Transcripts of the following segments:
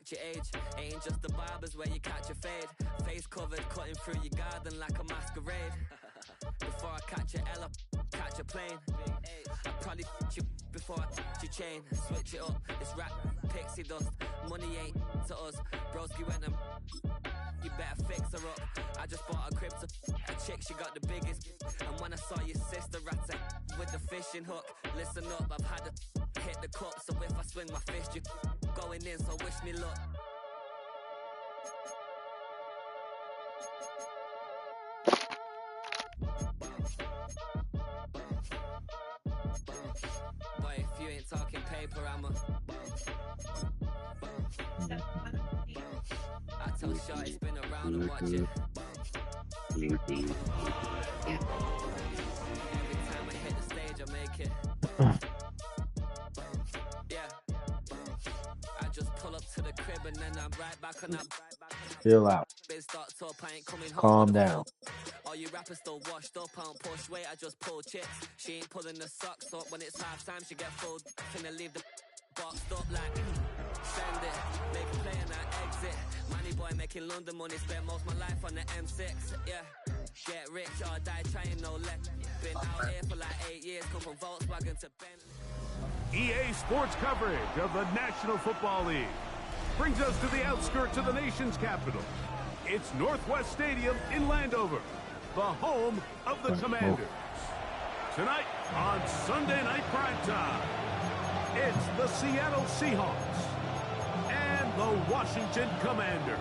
fact your age. Ain't just the barbers where you catch a fade. Face covered, cutting through your garden like a masquerade. Before I catch a L up, catch a plane. I probably f*** you before I f*** your chain. Switch it up, it's rap, pixie dust. Money ain't to us. Broski went and you better fix her up. I just bought a crib to a chick, she got the biggest. And when I saw your sister rat with the fishing hook, listen up, I've had to hit the cup. So if I swing my fist, you going in, so wish me luck. Boy, if you ain't talking paper, I'm a I tell Shorty spin around and watch it. Every time I hit the stage, I make it. Yeah. I just pull up to the crib and then I'm right back on that. Chill out. Calm down. All you rappers still washed up, I don't push weight, I just pull chips. She ain't pulling the socks up when it's half time, she get full. Finna leave the boxed up like send it, make a play and I exit. Money boy making London money, spend most of my life on the M6. Yeah, get rich or die trying, no less. Been out here for like 8 years, come from Volkswagen to Bentley. EA Sports coverage of the National Football League brings us to the outskirts of the nation's capital. It's Northwest Stadium in Landover, the home of the Commanders. Tonight on Sunday Night Primetime, it's the Seattle Seahawks and the Washington Commanders.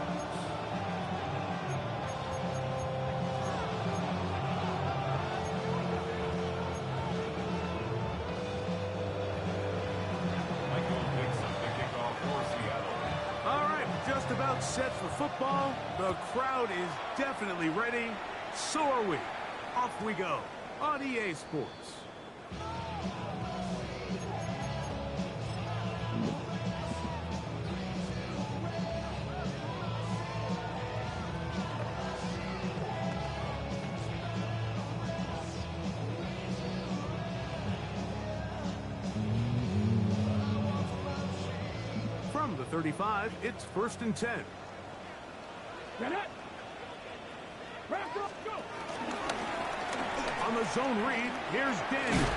All right, just about set for football. The crowd is definitely ready. So are we. Off we go on EA Sports. From the 35, it's 1st and 10. Get it! Go! On the zone read, here's Daniels.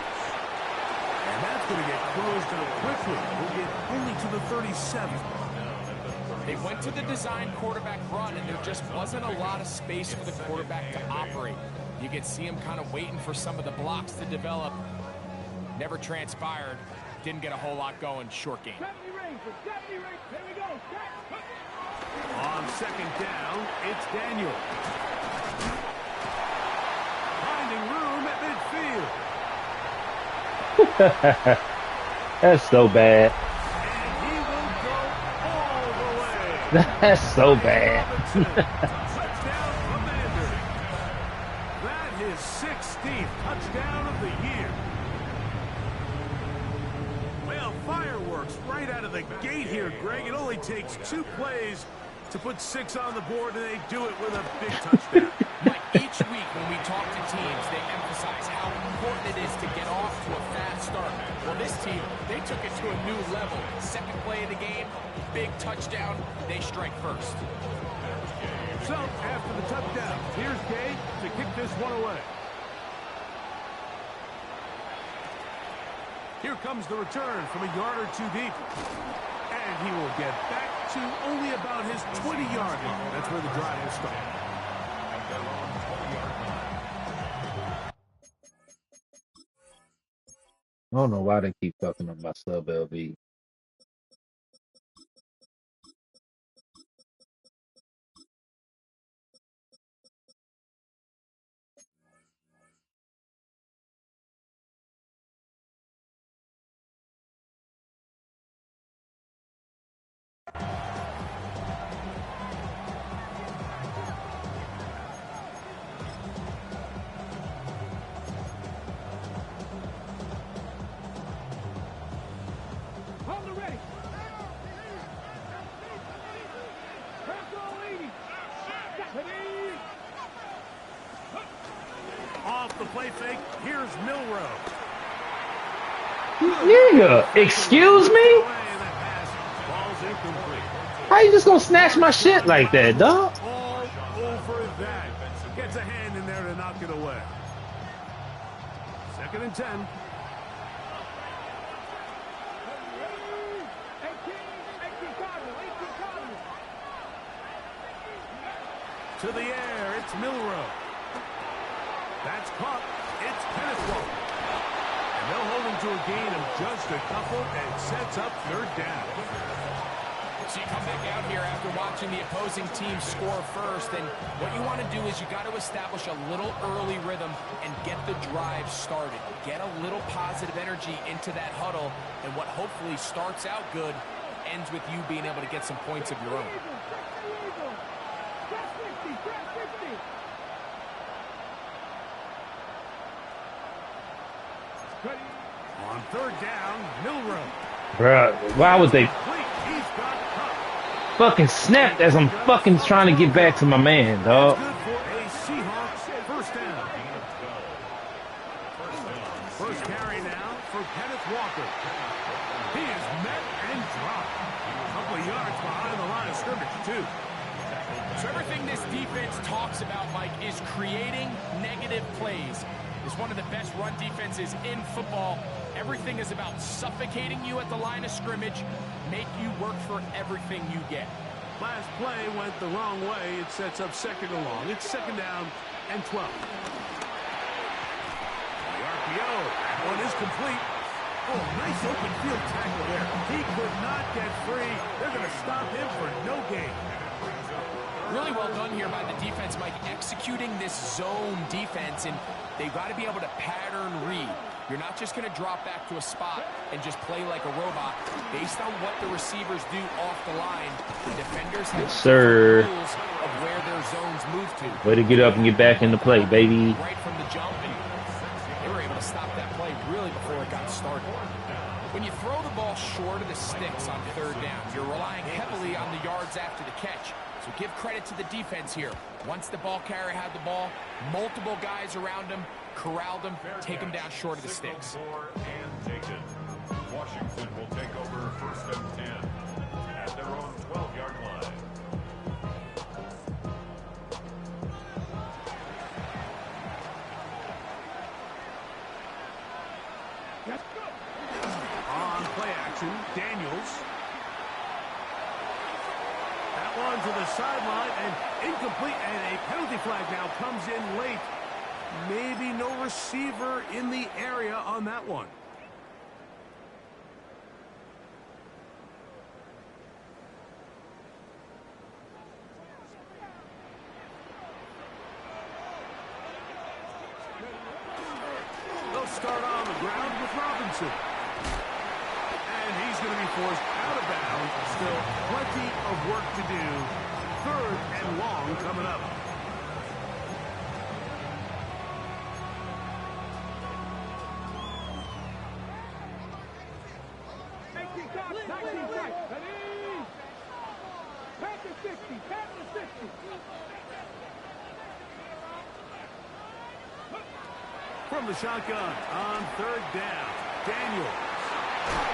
And that's going to get closed out quickly. We'll get only to the 37. They went to the design quarterback run, and there just wasn't a lot of space for the quarterback to operate. You could see him kind of waiting for some of the blocks to develop. Never transpired. Didn't get a whole lot going. Short game. Here we go. On 2nd down, it's Daniel. Finding room at midfield. That's so bad. And he will go all the way. That's so bad. Touchdown, Commander. That is 16th touchdown of the year. Well, fireworks right out of the gate here, Greg. It only takes 2 plays to put 6 on the board, and they do it with a big touchdown. Mike, each week when we talk to teams, they emphasize how important it is to get off to a fast start. Well, this team, they took it to a new level. 2nd play of the game, big touchdown, they strike first. So, after the touchdown, here's Gay to kick this one away. Here comes the return from a yard or 2 deep. And he will get back to only about his 20-yard line. That's where the drive will start. I don't know why they keep talking about sub LV. Off the play fake, here's Milrow. Nigga, excuse me? Ball's incomplete. How you just gonna snatch my shit like that, dog? All over that. Gets a hand in there to knock it away. 2nd and 10. To the air, it's Milrow. That's caught. It's Kenneth Walker. And they'll hold him to a gain of just a couple and sets up 3rd down. So you come back out here after watching the opposing team score first, and what you want to do is you got to establish a little early rhythm and get the drive started. Get a little positive energy into that huddle, and what hopefully starts out good ends with you being able to get some points of your own. On 3rd down, Milrow. Bruh, why would they fucking snap as I'm fucking trying to get back to my man, dog? Good for a Seahawks 1st down. First carry now for Kenneth Walker. He is met and dropped. A couple of yards behind the line of scrimmage, too. So everything this defense talks about, Mike, is creating negative plays. It's one of the best run defenses in football. Everything is about suffocating you at the line of scrimmage, make you work for everything you get. Last play went the wrong way. It sets up 2nd and long. It's 2nd down and 12. The RPO. That one is complete. Oh, nice open field tackle there. He could not get free. They're going to stop him for no gain. Really well done here by the defense, Mike, executing this zone defense, and they've got to be able to pattern read. You're not just going to drop back to a spot and just play like a robot. Based on what the receivers do off the line, the defenders have rules of where their zones move to. Way to get up and get back into play, baby. Right from the jump, and they were able to stop that play really before it got started. When you throw the ball short of the sticks on 3rd down, you're relying heavily on the yards after the catch. So give credit to the defense here. Once the ball carrier had the ball, multiple guys around him, corralled him, take him down short of the sticks. Washington will take over 1st and 10 at their own 12-yard line. On play action, Daniels. That one to the sideline and incomplete, and a penalty flag now comes in late. Maybe no receiver in the area on that one. They'll start on the ground with Robinson. And he's going to be forced out of bounds. Still plenty of work to do. 3rd and long coming up. From the shotgun on 3rd down, Daniels.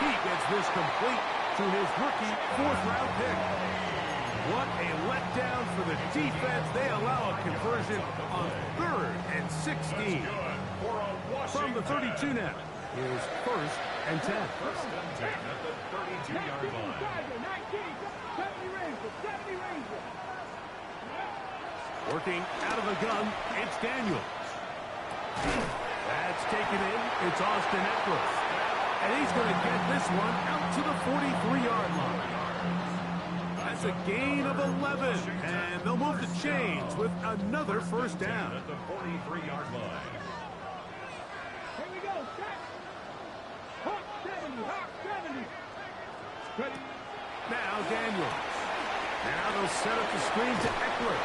He gets this complete to his rookie 4th-round pick. What a letdown for the defense. They allow a conversion on 3rd and 16. From the 32 now, here's 1st and 10. 1st and 10 at the 32-yard line. Working out of the gun, it's Daniels. That's taken in. It's Austin Eckler. And he's going to get this one out to the 43-yard line. That's a gain of 11. And they'll move the chains with another 1st down. At the 43-yard line. Here we go. Hawk 70. Hawk 70. Now Daniels. Now they'll set up the screen to Eckler.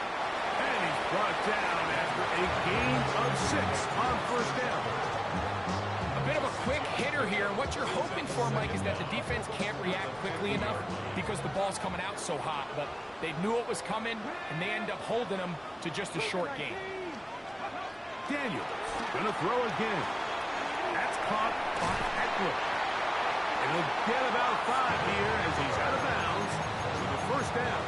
And he's brought down after a gain of 6 on 1st down. A bit of a quick hitter here. What you're hoping for, Mike, is that the defense can't react quickly enough because the ball's coming out so hot. But they knew it was coming, and they end up holding them to just a short gain. Daniels going to throw again. That's caught by Eckler. And he'll get about 5 here as he's out of bounds to the first down.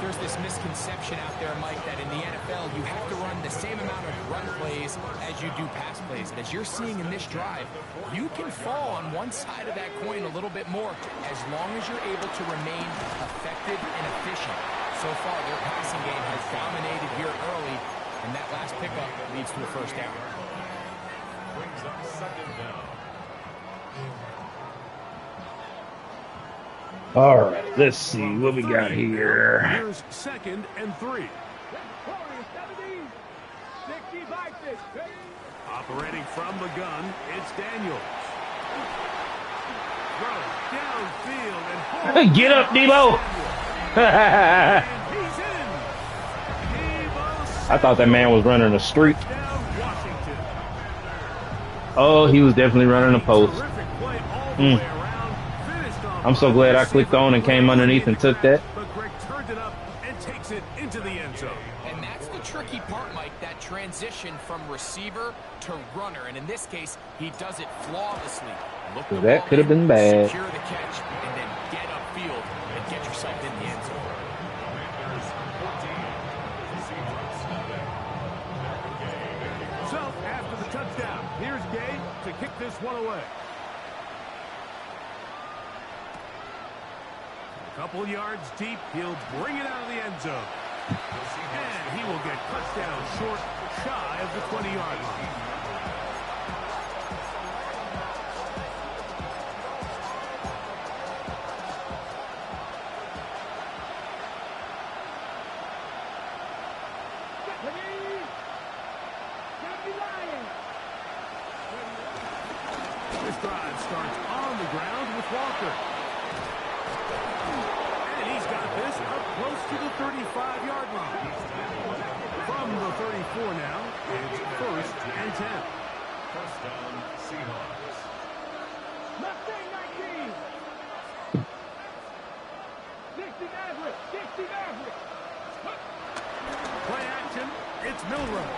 There's this misconception out there, Mike, that in the NFL you have to run the same amount of run plays as you do pass plays. As you're seeing in this drive, you can fall on one side of that coin a little bit more as long as you're able to remain effective and efficient. So far, their passing game has dominated here early, and that last pickup leads to a first down. Brings up second down. All right, let's see what we got here. Here's 2nd and 3. Operating from the gun, it's Daniels. Throw downfield and Get up, Debo. and he's in. Debo I thought that man was running a streak. down Washington. Oh, he was definitely running a post. Terrific play all the way around. Finished off I'm so glad I clicked on and came underneath and took that. But Greg turned it up and takes it into the end zone. And that's the tricky part, Mike, that transition from receiver to runner. And in this case, he does it flawlessly. Look So the that ball could have in, been bad. Secure the catch, and then get upfield and get yourself in the end zone. Commanders 14. Seahawks nothing. So, after the touchdown, here's Gay to kick this one away. A couple yards deep, he'll bring it out of the end zone. And he will get touchdown short, shy of the 20-yard line. This drive starts on the ground with Walker. And he's got this up close to the 35-yard line. From the 34 now, it's 1st and 10. First down, Seahawks. Mustang 19. 60 Maverick. 60 Maverick. Play action, it's Milrow.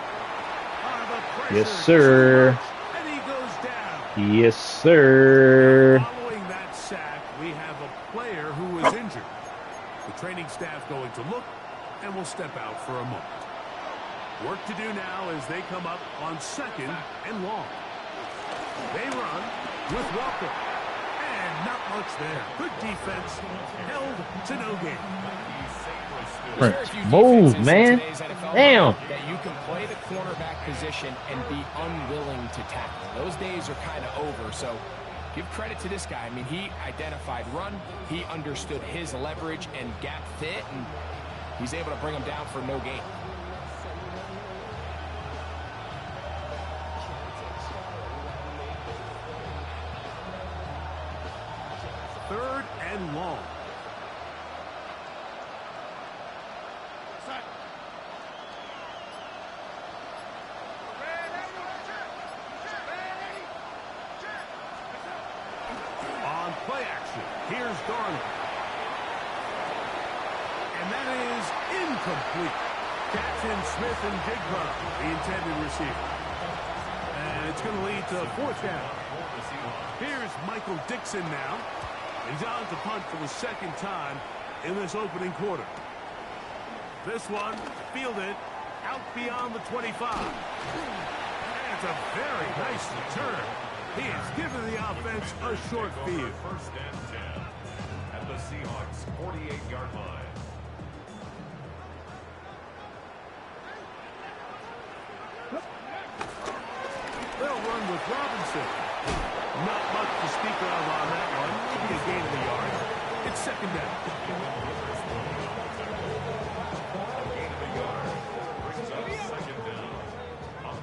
The pressure Yes, sir. and he goes down. Yes, sir. Following that sack, we have a player who is injured. The training staff going to look, and will step out for a moment. Work to do now as they come up on 2nd and long. They run with Walker. And not much there. Good defense. Held to no gain. Move, man. Damn. That you can play the cornerback position and be unwilling to tackle. Those days are kind of over, so give credit to this guy. I mean, he identified run, he understood his leverage and gap fit, and he's able to bring him down for no gain. Third and long. On play action, here's Darnold. And that is incomplete. Catching Smith and Jigba, the intended receiver. And it's going to lead to 4th down. Here's Michael Dixon now. He's on to punt for the 2nd time in this opening quarter. This one fielded out beyond the 25. And it's a very nice return. He has given the offense a short field. 1st and 10 at the Seahawks 48-yard line. They'll run with Robinson. Not much to speak of on that one. Maybe a gain of a yard. It's 2nd down.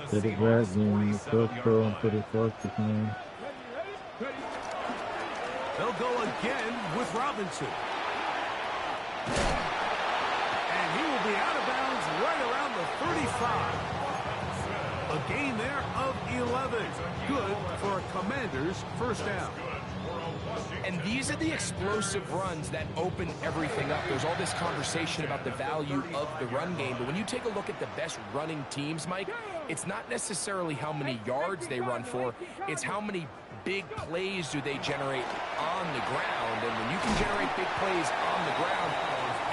Put it back in the first throw and put it first again. They'll go again with Robinson. And he will be out of bounds right around the 35. A gain there of 11. Good for a Commander's 1st down. And these are the explosive runs that open everything up. There's all this conversation about the value of the run game, but when you take a look at the best running teams, Mike, it's not necessarily how many yards they run for, it's how many big plays do they generate on the ground? And when you can generate big plays on the ground,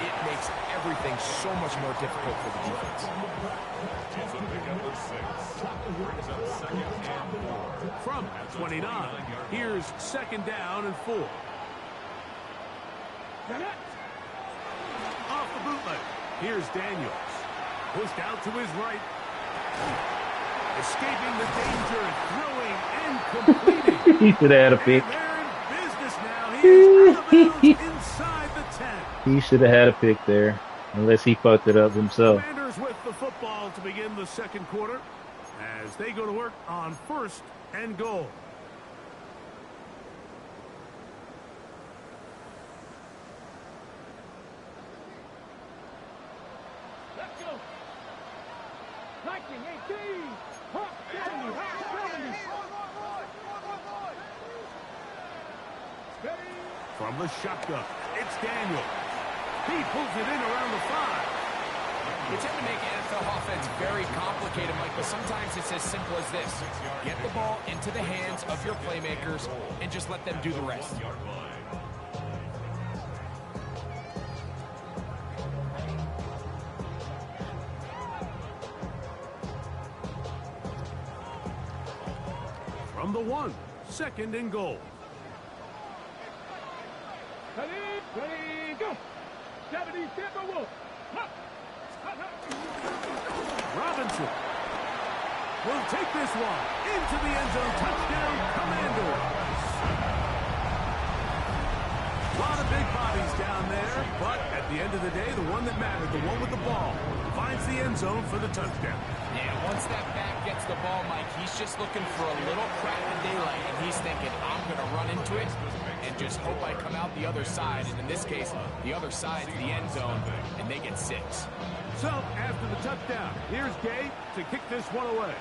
it makes everything so much more difficult for the defense. It's a pickup of 6. Brings up second and 4. From 29, here's second down and 4. Off the bootleg. Here's Daniels. Pushed out to his right. Escaping the danger and throwing and completing. He should have had a pick. And they're in business now. He is out of bounds inside the 10. He should have had a pick there, unless he fucked it up himself. Commanders with the football to begin the second quarter as they go to work on first and goal. Let's go. 1918. Hawk 70. Hawk 70. Steady. From the shotgun, it's Daniel. He pulls it in around the 5. You tend to make NFL offense very complicated, Mike, but sometimes it's as simple as this. Get the ball into the hands of your playmakers and just let them do the rest. From the 1, second and goal. Ready, go. 70 Timberwolves. Hop. Hop, hop. Robinson will take this one into the end zone. Touchdown, Commanders. A lot of big bodies down there, but at the end of the day, the one that mattered, the one with the ball, finds the end zone for the touchdown. Yeah, once that back gets the ball, Mike, he's just looking for a little crack in daylight, and he's thinking, I'm going to run into it and just hope I come out the other side. And in this case, the other side's the end zone, and they get 6. So, after the touchdown, here's Gay to kick this one away.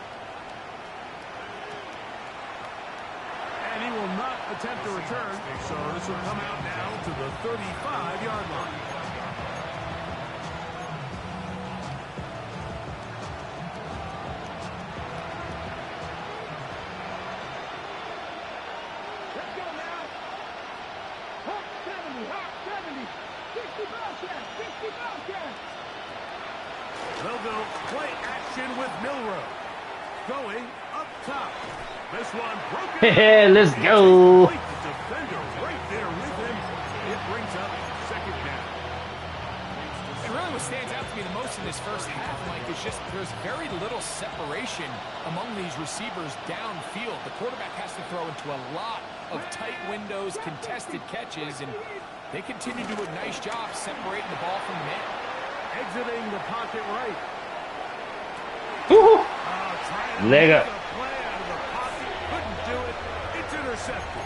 And he will not attempt to return, so this will come out now to the 35-yard line. Let's go now. Hawk 70. Hawk 70. 60 Bobcats. 60 Bobcats. They'll go play action with Milrow. Going up top. This one broken. Hey, let's go. The defender right there with him. It brings up second down. And really what stands out to me the most in this first half, Mike, is just there's very little separation among these receivers downfield. The quarterback has to throw into a lot of tight windows, contested catches, and they continue to do a nice job separating the ball from the man. Exiting the pocket right. Leg up. Play out of the pocket. Couldn't do it. It's intercepted.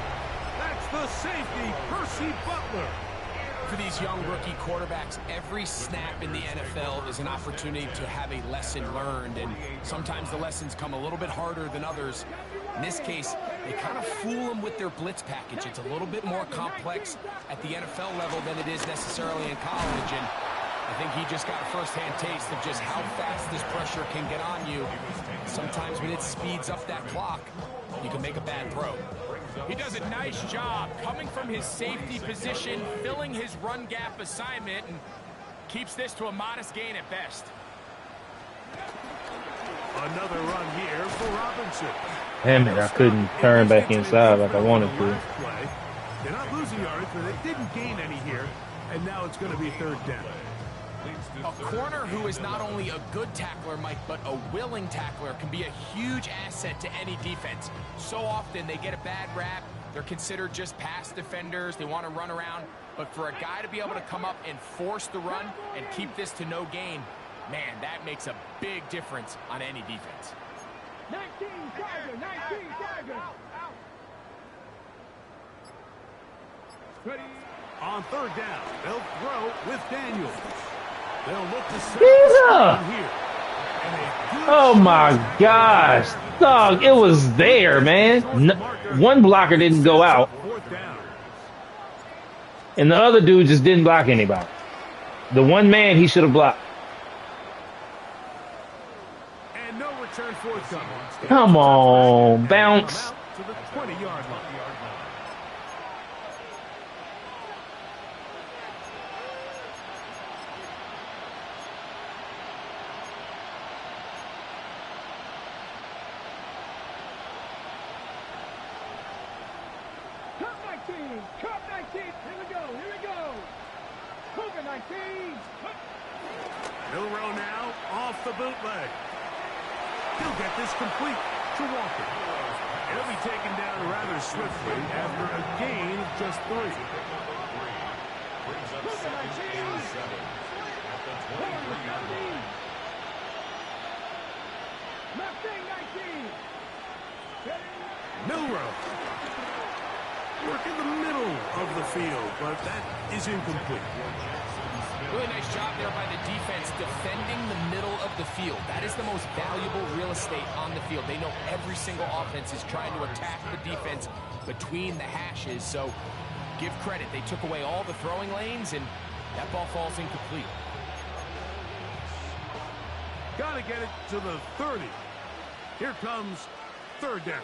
That's the safety, Percy Butler. For these young rookie quarterbacks, every snap in the NFL is an opportunity to have a lesson learned, and sometimes the lessons come a little bit harder than others. In this case, they kind of fool them with their blitz package. It's a little bit more complex at the NFL level than it is necessarily in college, and I think he just got a first-hand taste of just how fast this pressure can get on you. Sometimes when it speeds up that clock, you can make a bad throw. He does a nice job coming from his safety position, filling his run gap assignment, and keeps this to a modest gain at best. Another run here for Robinson. Damn it, I couldn't turn back inside like I wanted to. They're not losing yards, but they didn't gain any here, and now it's going to be third down. A corner who is not only a good tackler, Mike, but a willing tackler can be a huge asset to any defense. So often they get a bad rap. They're considered just pass defenders. They want to run around. But for a guy to be able to come up and force the run and keep this to no gain, man, that makes a big difference on any defense. 19 Tiger. 19 Tiger. Ready. On third down, they'll throw with Daniels. They'll look to set Jesus! here. Oh my gosh. Dog, it was there, man. One blocker didn't go out. And the other dude just didn't block anybody. The one man he should have blocked. And no return forthcoming. Come on, bounce. to the 20-yard line. Cup 19. Cup 19. Here we go. Here we go. Cougar 19. Milrow now off the bootleg. He'll get this complete to Walker. He'll be taken down rather swiftly after a gain of just 3. Brings up second and 7 at the 23-yard line. Mustang 19. Milrow. Work in the middle of the field, but that is incomplete. Really nice job there by the defense defending the middle of the field. That is the most valuable real estate on the field. They know every single offense is trying to attack the defense between the hashes. So give credit. They took away all the throwing lanes, and that ball falls incomplete. Got to get it to the 30. Here comes third down.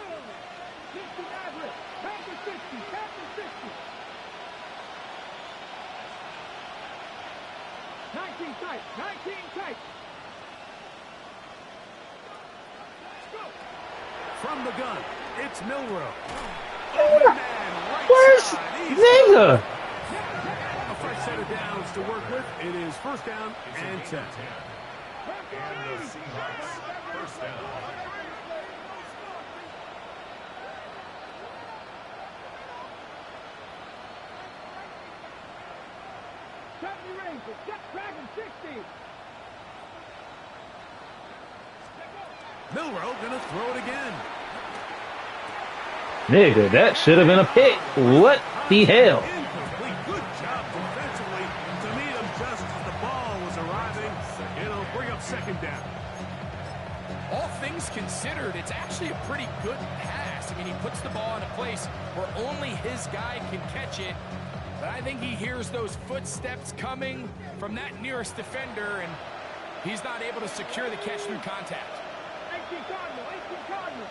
60 average. Back to 60. Back to 60. 19 tight. 19 tight. Go. From the gun, it's Milrow. Open man, right Where's side. He's nigga? a fresh set of downs to work with. It is first down and 10. And the Seahawks first down. Step Dragon 60. Milrow gonna throw it again. Nigga, that should have been a pick. What the hell? Incomplete. Good job defensively to meet him just as the ball was arriving. It'll bring up second down. All things considered, it's actually a pretty good pass. I mean, he puts the ball in a place where only his guy can catch it. But I think he hears those footsteps coming from that nearest defender, and he's not able to secure the catch through contact. 18 Cardinal. 18 Cardinal.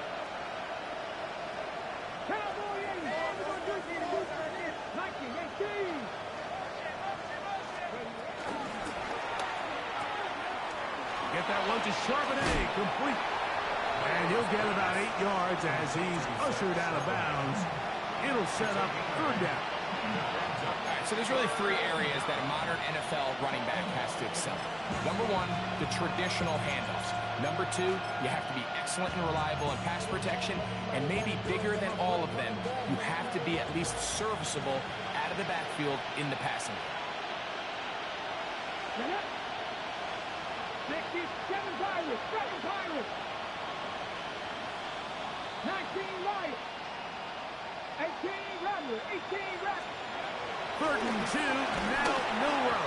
Cowboy 80. 19. 18. Get that one to Charbonnet, complete. And he'll get about 8 yards as he's ushered out of bounds. It'll set up third down. All right, so there's really 3 areas that a modern NFL running back has to excel. Number 1, the traditional handoffs. Number 2, you have to be excellent and reliable in pass protection. And maybe bigger than all of them, you have to be at least serviceable out of the backfield in the passing. 67 Pirates. 7 Pirates. 19 Lions. 18 Rattler. 18 Rattler. Third and 2, now Milrow.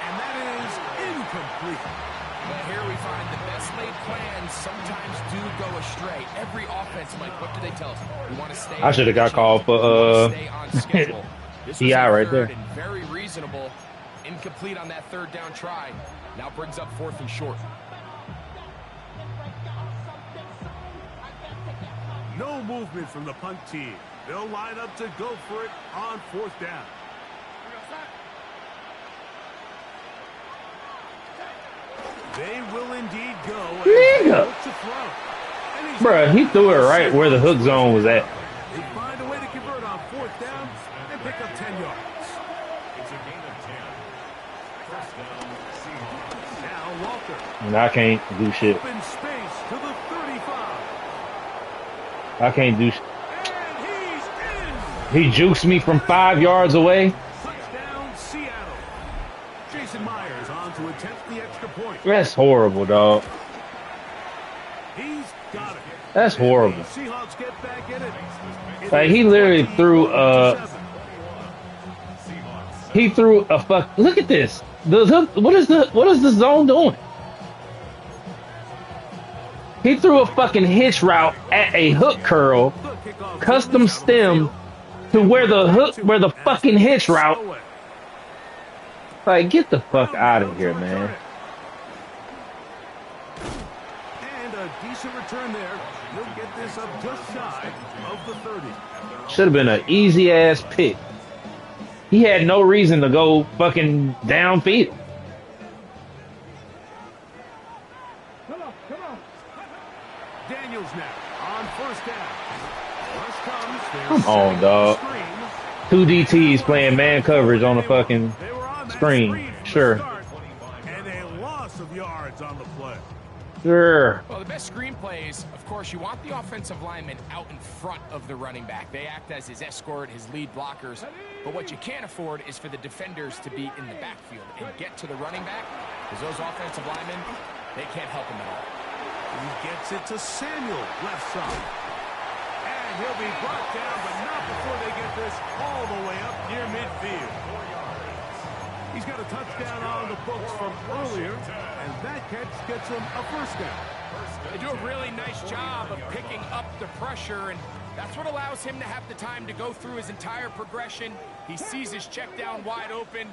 And that is incomplete. But here we find the best laid plans sometimes do go astray. Every offense, Mike, what do they tell us? We want to stay. I should have got called for stay on schedule. This was PI right third there. and very reasonable. Incomplete on that third down try. Now brings up 4th and short. No movement from the punt team. They'll line up to go for it on 4th down. They will indeed go. Nigga. To throw. And he's Bruh, he threw it right where the hook zone was at. They find a way to convert on 4th down and pick up 10 yards. It's a gain of 10. First down, Seahawks. Now Walker. And I can't do shit. Open space to the 35. I can't do shit. And he's in. He jukes me from 5 yards away. Touchdown, Seattle. Jason Myers on to attempt the extra point. That's horrible, dog. He's got it. That's horrible. Seahawks get back in it. Like, he literally threw he threw a fuck. Look at this. What is the zone doing? He threw a fucking hitch route at a hook curl, custom stem to where the fucking hitch route. Like, get the fuck out of here, man. And a decent return there. He'll get this up just shy of the 30. Should have been an easy ass pick. He had no reason to go fucking downfield. Come on, come on. Daniels now on first down. Rush comes. Come on, dog. 2 DTs playing man coverage on the fucking screen. Sure. And a loss of yards on the play. Sure. Well, the best screenplay is, of course, you want the offensive lineman out in front of the running back. They act as his escort, his lead blockers. But what you can't afford is for the defenders to be in the backfield and get to the running back, because those offensive linemen, they can't help him at all. He gets it to Samuel, left side. And he'll be brought down, but not before they get this all the way up near midfield. He's got a touchdown on the books from earlier, and that catch gets him a first down. They do a really nice job of picking up the pressure, and that's what allows him to have the time to go through his entire progression. He sees his check down wide open,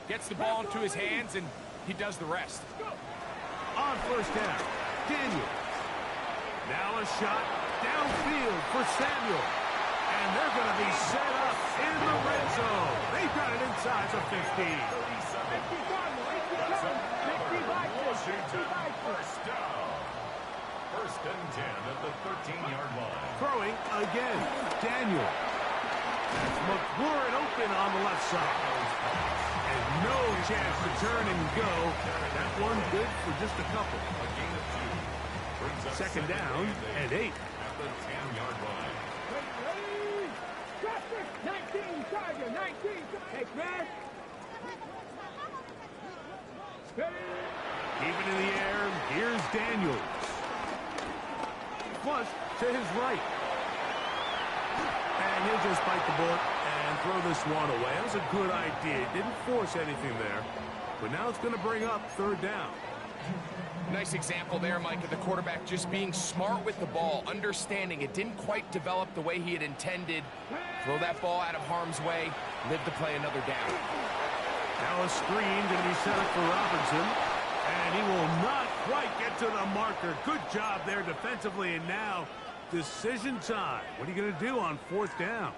gets the ball into his hands, and he does the rest. On first down, Daniels. Now a shot downfield for Samuel. And they're going to be set up in the red zone. They've got it inside the 15. First down. First and 10 at the 13-yard line. Throwing again, Daniel. That's McLaurin open on the left side. And no chance to turn and go. That one good for just a couple. A gain of 2. Second down and 8. At the 10-yard line. 19, Charger, 19. Hey, Chris. Keep it in the air. Here's Daniels. Flush to his right. And he'll just bite the bullet and throw this one away. That was a good idea. Didn't force anything there. But now it's going to bring up third down. Nice example there, Mike, of the quarterback just being smart with the ball, understanding it didn't quite develop the way he had intended. Throw that ball out of harm's way, live to play another down. Now a screen going to be set up for Robertson. And he will not quite get to the marker. Good job there defensively. And now decision time. What are you going to do on fourth down?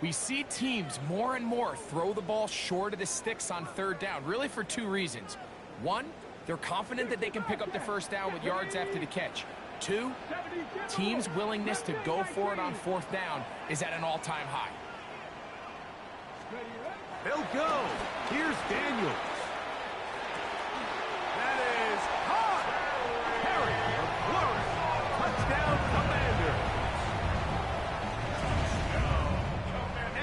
We see teams more and more throw the ball short of the sticks on third down, really for 2 reasons. 1, they're confident that they can pick up the first down with yards after the catch. 2, teams' willingness to go for it on fourth down is at an all-time high. They'll go. Here's Daniels. That is hard. Harry McLaurin. Touchdown, Commander.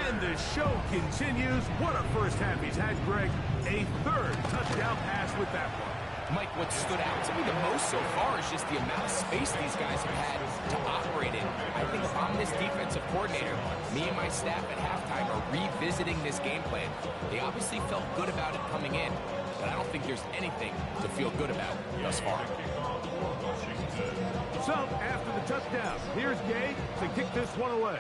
And the show continues. What a first half he's had, Greg. A third touchdown pass with that one. Mike, what stood out to me the most so far is just the amount of space these guys have had to operate in. I think if I'm this defensive coordinator, me and my staff at halftime are revisiting this game plan. They obviously felt good about it coming in, but I don't think there's anything to feel good about thus far. So, after the touchdown, here's Gay to kick this one away.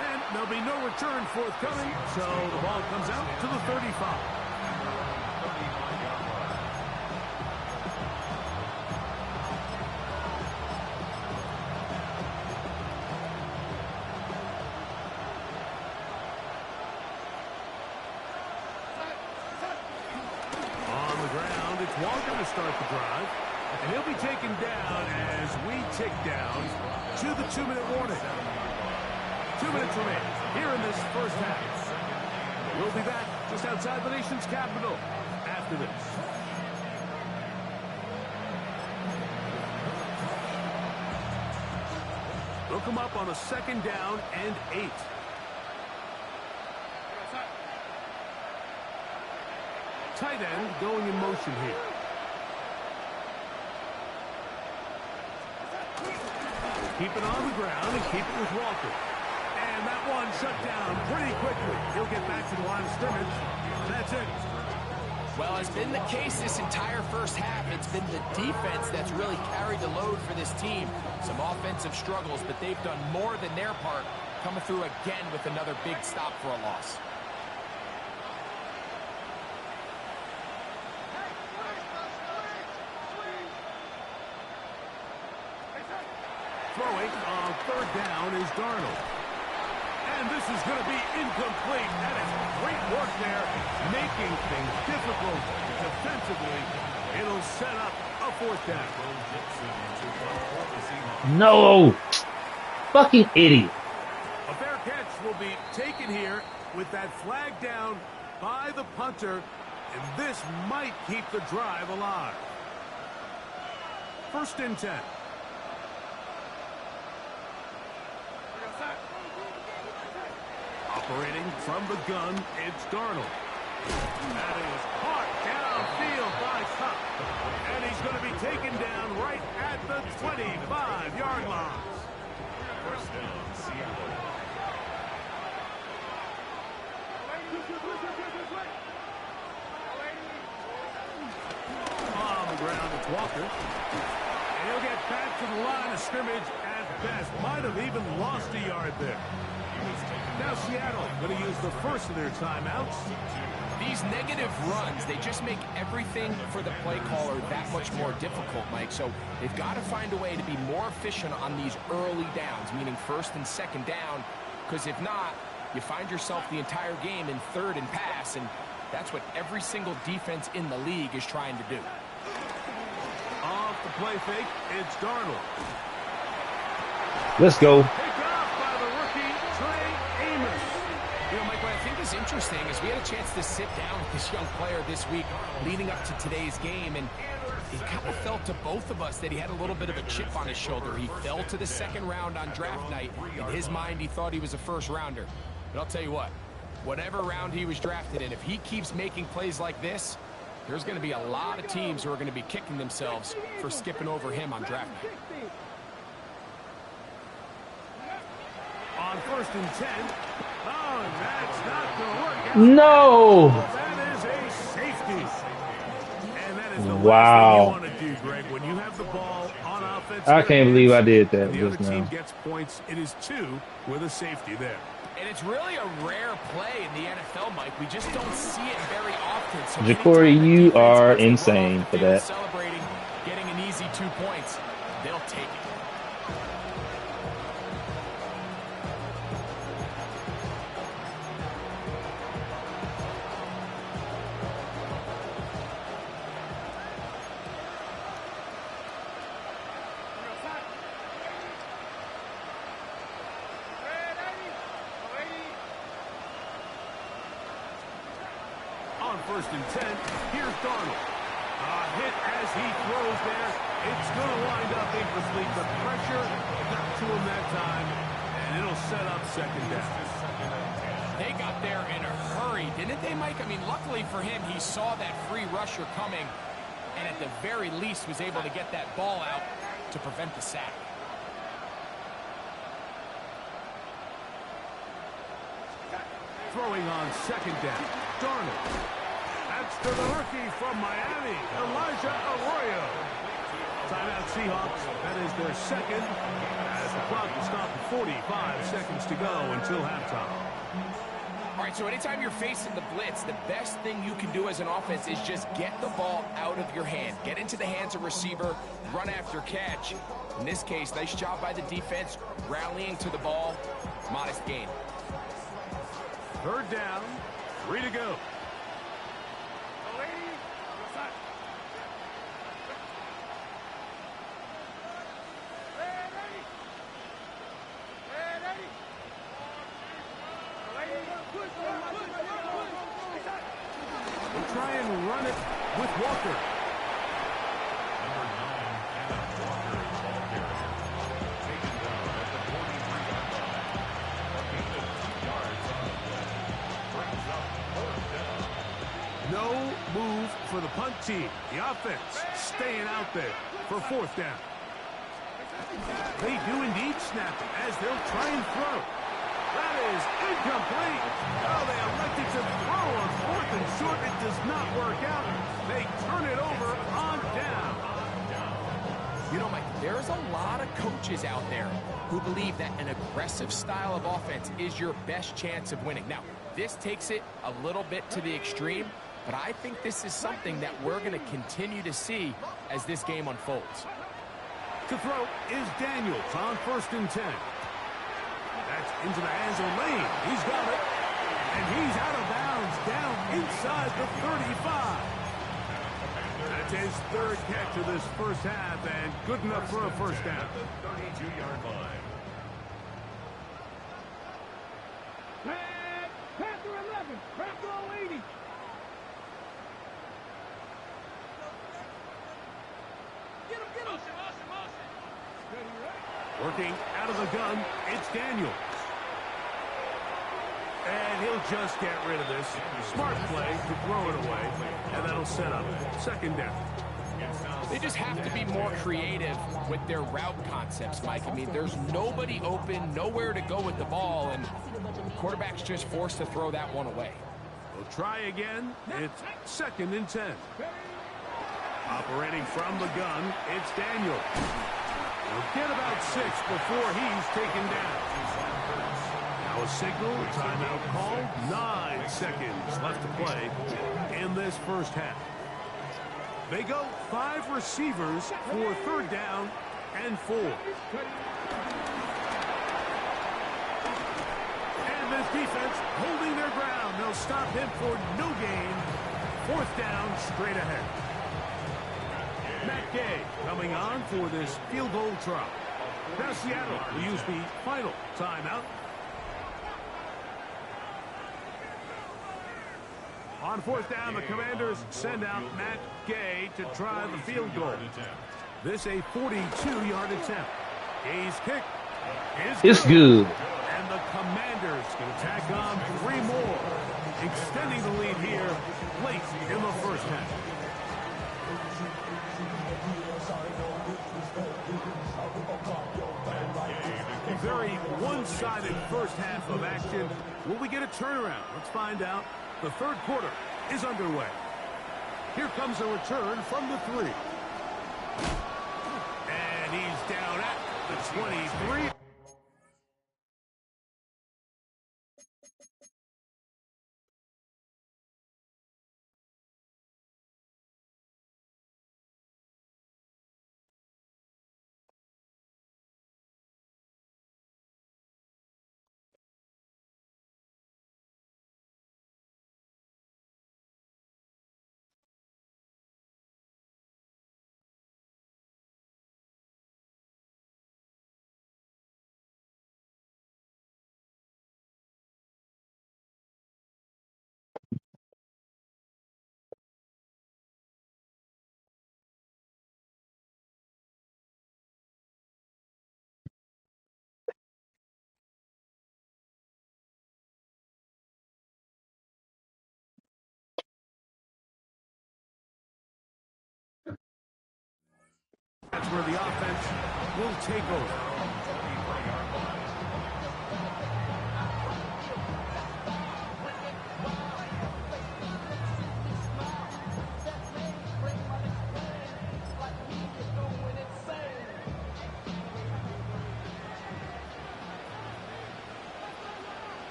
And there'll be no return forthcoming, so the ball comes out to the 35. On the ground, it's Walker to start the drive, and he'll be taken down as we tick down to the 2-minute warning. 2 minutes remaining here in this first half. We'll be back just outside the nation's capital after this. They'll come up on a second down and 8. Tight end going in motion here. Keep it on the ground and keep it with Walker. And that one shut down pretty quickly. He'll get back to the line of scrimmage. That's it. Well, it's been the case this entire first half. It's been the defense that's really carried the load for this team. Some offensive struggles, but they've done more than their part, coming through again with another big stop for a loss. Throwing on third down is Darnold. And this is going to be incomplete. That is great work there, making things difficult defensively. It'll set up a fourth down. No! Fucking idiot. A fair catch will be taken here with that flag down by the punter, and this might keep the drive alive. 1st and 10. Operating from the gun, it's Darnold. That is caught downfield by Cup. And he's going to be taken down right at the 25-yard line. 1st down, Seahawks. On the ground, it's Walker. And he'll get back to the line of scrimmage at best. Might have even lost a yard there. Now Seattle going to use the first of their timeouts. These negative runs, they just make everything for the play caller that much more difficult, Mike. So they've got to find a way to be more efficient on these early downs, meaning 1st and 2nd down, because if not, you find yourself the entire game in 3rd and pass, and that's what every single defense in the league is trying to do. Off the play fake, it's Darnold. Let's go. Picked off by the rookie, Trey Amos. You know, Mike, what I think is interesting is we had a chance to sit down with this young player this week leading up to today's game, and it kind of felt to both of us that he had a little bit of a chip on his shoulder. He fell to the 2nd round on draft night. In his mind, he thought he was a 1st rounder. But I'll tell you what, whatever round he was drafted in, if he keeps making plays like this, there's going to be a lot of teams who are going to be kicking themselves for skipping over him on draft night. On 1st and 10. Oh, that's not going to work out. No! That is a safety. And that is the Wow. last thing you want to do, Greg. When you have the ball on offense, I can't believe I did that the other just team now. gets points. It is 2 with a safety there. And it's really a rare play in the NFL, Mike. We just don't see it very often. So Jacory, anytime the you defense are gets the ball insane off for the field that. Celebrating, getting an easy 2 points, they'll take it. On 1st and 10, here's Darnold. Hit as he throws there. It's going to wind up incomplete. The pressure got to him that time, and it'll set up 2nd down. They got there in a hurry, didn't they, Mike? I mean, luckily for him, he saw that free rusher coming, and at the very least was able to get that ball out to prevent the sack. Throwing on 2nd down, Darnold. That's to the rookie from Miami, Elijah Arroyo. Timeout Seahawks. That is their 2nd. As the clock will stop at 45 seconds to go until halftime. All right, so anytime you're facing the blitz, the best thing you can do as an offense is just get the ball out of your hand. Get into the hands of receiver, run after catch. In this case, nice job by the defense, rallying to the ball. Modest gain. 3rd down, 3 to go. We'll try and run it with Walker. Number 9, Kenneth Walker is ball carrier. Taken down at the 43-yard line. A gain of 2 yards on the play. Brings up 4th down. No move for the punt team. The offense staying out there for 4th down. They do indeed snap it as they'll try and throw. That is incomplete. Oh, they elected to throw on 4th and short. It does not work out. They turn it over on down. You know, Mike, there's a lot of coaches out there who believe that an aggressive style of offense is your best chance of winning. Now, this takes it a little bit to the extreme, but I think this is something that we're going to continue to see as this game unfolds. To throw is Daniels on 1st and 10. That's into the hands of Lane. He's got it. And he's out of bounds down inside the 35. That's his 3rd catch of this first half and good enough for a first down. The 32-yard line. Panther 11. Panther 80. Get him. Motion. Steady, right? Working out of the gun, it's Daniels. And he'll just get rid of this. Smart play to throw it away. And that'll set up 2nd down. They just have to be more creative with their route concepts, Mike. I mean, there's nobody open, nowhere to go with the ball, and the quarterback's just forced to throw that one away. We'll try again. It's 2nd and 10. Operating from the gun, it's Daniels. He'll get about 6 before he's taken down. Now a signal, timeout called. 9 seconds left to play in this first half. They go 5 receivers for 3rd down and 4. And this defense holding their ground. They'll stop him for no gain. 4th down straight ahead. Matt Gay coming on for this field goal try. Now Seattle will use the final timeout. On 4th down, the Commanders send out Matt Gay to try the field goal. This a 42-yard attempt. Gay's kick is good. And the Commanders can tack on 3 more, extending the lead here late in the first half. A very one-sided first half of action. Will we get a turnaround? Let's find out. The 3rd quarter is underway. Here comes a return from the 3. And he's down at the 23. That's where the offense will take over.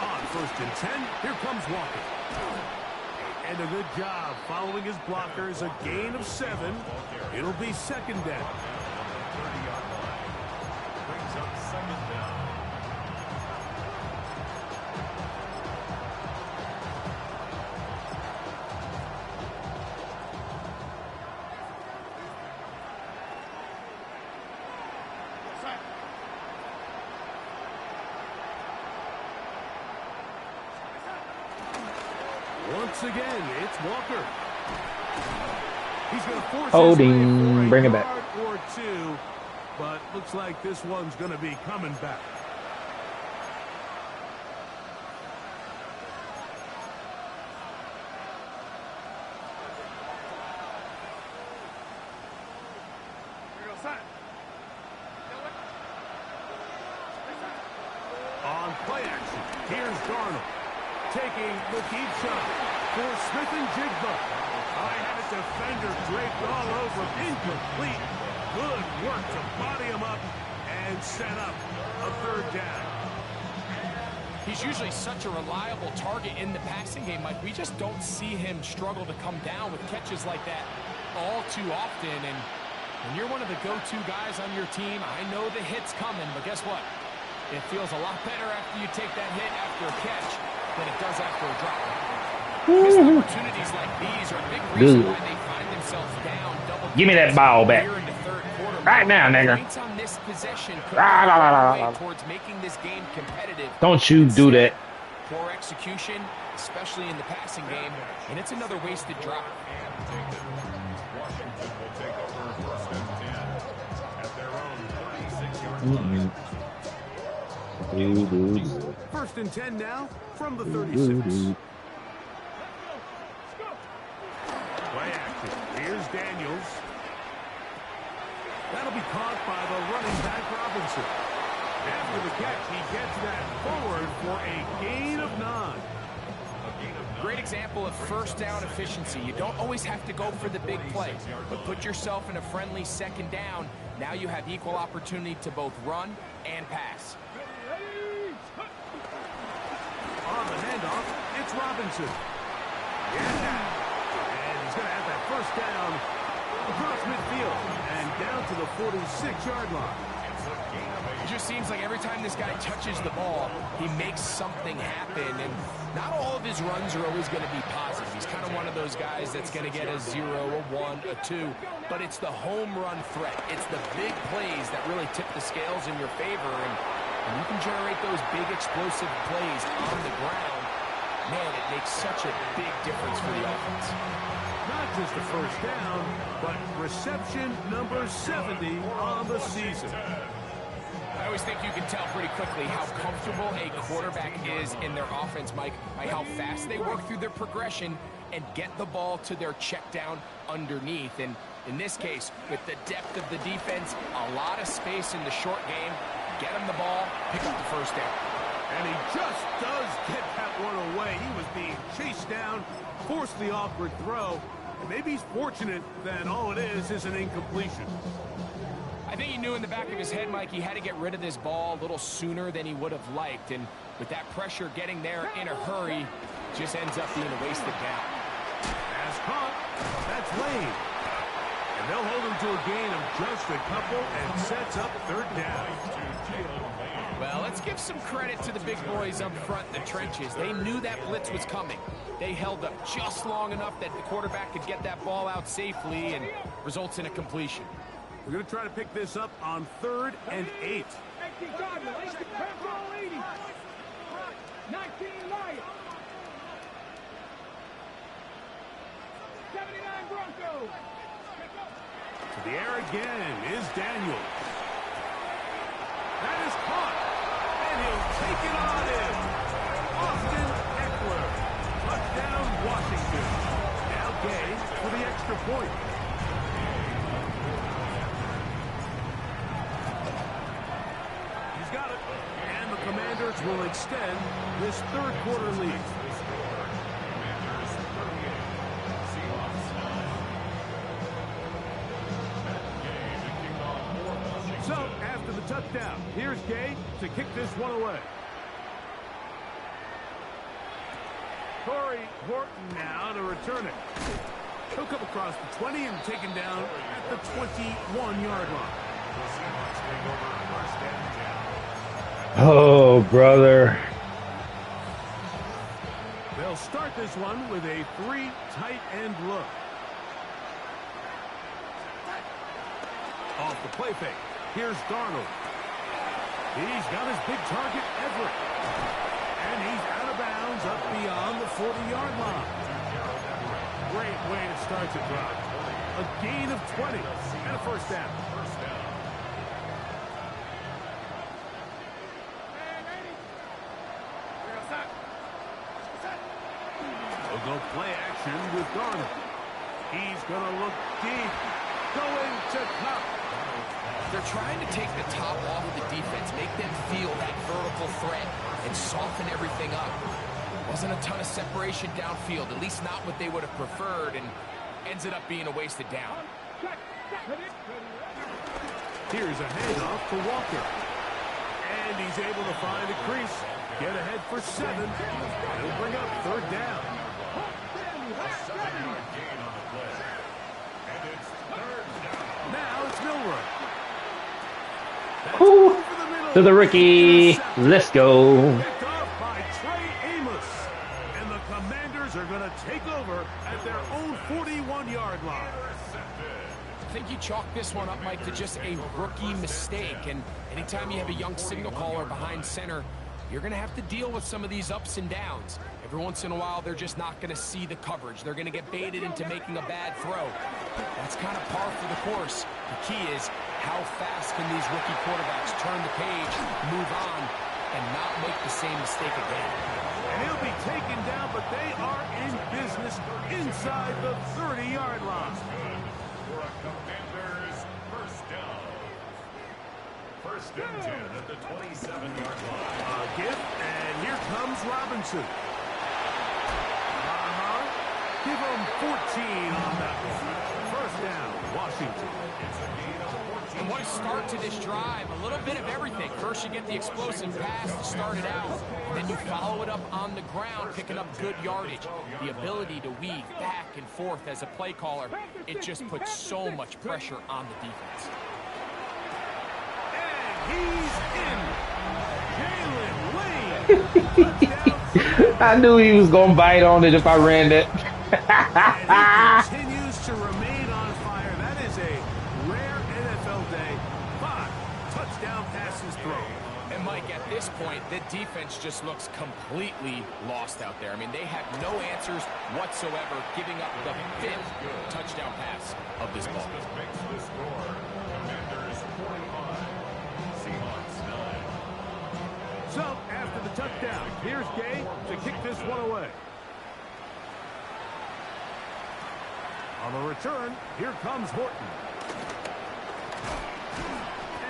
On 1st and 10, here comes Walker. And a good job following his blockers. A gain of 7. It'll be 2nd down. 30-yard line. Brings up 2nd down. Once again, it's Walker. He's going to force Holding, bring it back. Or 2, but looks like this one's going to be coming back. On play action, here's Darnold. Taking the deep shot for Smith and Jigba. I had a defender draped all over. Incomplete. Good work to body him up and set up a 3rd down. He's usually such a reliable target in the passing game, Mike. We just don't see him struggle to come down with catches like that. all too often, and when you're one of the go-to guys on your team, I know the hit's coming, but guess what? It feels a lot better after you take that hit after a catch than it does after a drop. Missed opportunities like these are a big reason why they find themselves down double. Give me that ball back. Here in the third quarter. Right now, nigga. Points on this possession could go a way towards making this game competitive. Don't you do that. Poor execution, especially in the passing game, and it's another wasted drop. Washington will take over first and 10 at their own 36-yard line. First and 10 now from the 36. Play action. Here's Daniels. That'll be caught by the running back Robinson. After the catch, he gets that forward for a gain of 9. Great example of first down efficiency. You don't always have to go for the big play, but put yourself in a friendly second down. Now you have equal opportunity to both run and pass. On the handoff, it's Robinson. Yeah. And he's going to have that first down across midfield and down to the 46-yard line. It just seems like every time this guy touches the ball, he makes something happen, and not all of his runs are always going to be positive. He's kind of one of those guys that's going to get a 0, a 1, a 2, but it's the home run threat. It's the big plays that really tip the scales in your favor, and when you can generate those big explosive plays on the ground, man, it makes such a big difference for the offense. Not just a first down, but reception number 70 on the season. I always think you can tell pretty quickly how comfortable a quarterback is in their offense, Mike, by how fast they work through their progression and get the ball to their check down underneath. And in this case, with the depth of the defense, a lot of space in the short game, get him the ball, pick up the first down. And he just does get that one away. He was being chased down, forced the awkward throw. And maybe he's fortunate that all it is an incompletion. I think he knew in the back of his head, Mike, he had to get rid of this ball a little sooner than he would have liked. And with that pressure getting there in a hurry, just ends up being a wasted down. As caught, that's Lane. And they'll hold him to a gain of just a couple and sets up third down. Well, let's give some credit to the big boys up front in the trenches. They knew that blitz was coming. They held up just long enough that the quarterback could get that ball out safely and results in a completion. We're going to try to pick this up on 3rd and 8. 19 Lions. 79 Broncos. To the air again is Daniels. That is caught. And he'll take it on in. Austin Eckler. Touchdown, Washington. Now Gay for the extra point. He's got it. And the Commanders will extend this third quarter lead. So, after the touchdown, here's Gay to kick this one away. Corey Horton now to return it. He'll come across the 20 and taken down at the 21-yard line. Oh, brother. They'll start this one with a 3 tight end look. Off the play fake. Here's Darnold. He's got his big target, Everett. And he's out of bounds up beyond the 40-yard line. Great way to start the drive. A gain of 20 and a first down. They'll go play action with Darnold. He's going to look deep. Going to Cup. They're trying to take the top off the defense, make them feel that vertical threat, and soften everything up. Wasn't a ton of separation downfield, at least not what they would have preferred, and ends it up being a wasted down. Here's a handoff to Walker. And he's able to find a crease. Get ahead for 7. It'll bring up third down. A 7-yard gain on the play. And That's Ooh, over the middle. to the rookie. Intercepted. Let's go. Picked off by Trey Amos. And the Commanders are going to take over at their own 41-yard line. I think you chalk this one up, Mike, to just a rookie mistake. And anytime you have a young signal caller behind center, you're going to have to deal with some of these ups and downs. Every once in a while, they're just not going to see the coverage. They're going to get baited into making a bad throw. That's kind of par for the course. The key is how fast can these rookie quarterbacks turn the page, move on, and not make the same mistake again. And he'll be taken down, but they are in business inside the 30-yard line. For a Commanders first down. First and 10 at the 27-yard line. A gift, and here comes Robinson. Give him 14 on that one. First down, Washington. It's a gain of 14. And what a start to this drive. A little bit of everything. First, you get the explosive pass to start it out. Then you follow it up on the ground, picking up good yardage. The ability to weave back and forth as a play caller, it just puts so much pressure on the defense. And he's in. Jalen Lane. I knew he was gonna bite on it if I ran that. And he continues to remain on fire. That is a rare NFL day. 5 touchdown passes thrown. And Mike, at this point, the defense just looks completely lost out there. I mean, they have no answers whatsoever, giving up the 5th touchdown pass of this ball. Makes the score. Commanders 45. Seahawks 9. So, after the touchdown, here's Gay to kick this one away. On the return, here comes Horton.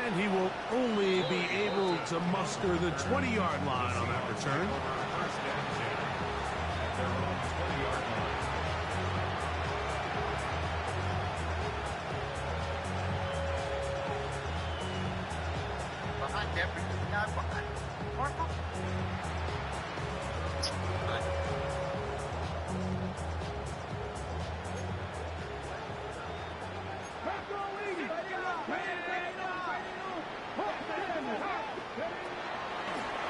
And he will only be able to muster the 20-yard line on that return. First and 10 at their own 20-yard line.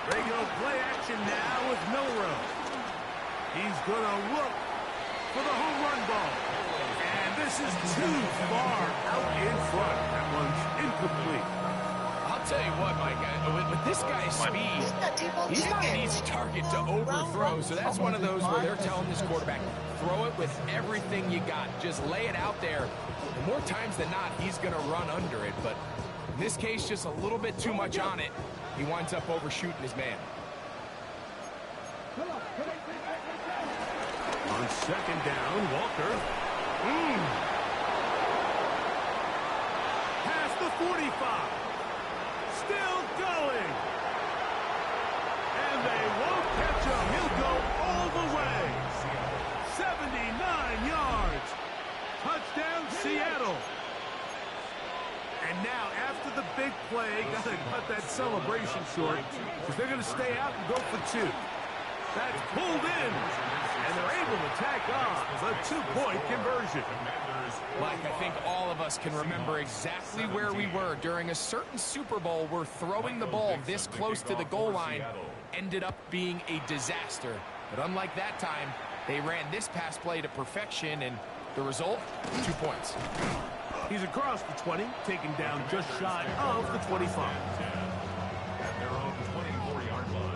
Regular play action now with Milrow. He's going to look for the home run ball. And this is too far out in front. That one's incomplete. I'll tell you what, Mike, with this guy's speed, he's not an easy target to overthrow. So that's one of those where they're telling this quarterback, throw it with everything you got. Just lay it out there. And more times than not, he's going to run under it. But in this case, just a little bit too much on it. He winds up overshooting his man. On second down, Walker. Past the 45. Still going. And they won't catch him. He'll go all the way. 79 yards. Touchdown, Seattle. And now, after the big play, got to cut that celebration short because they're going to stay out and go for 2. That's pulled in, and they're able to tack on the 2-point conversion. Mike, I think all of us can remember exactly where we were during a certain Super Bowl where throwing the ball this close to the goal line ended up being a disaster. But unlike that time, they ran this pass play to perfection, and the result, 2 points. He's across the 20, taken down just shy of the 25. At their own 24-yard line.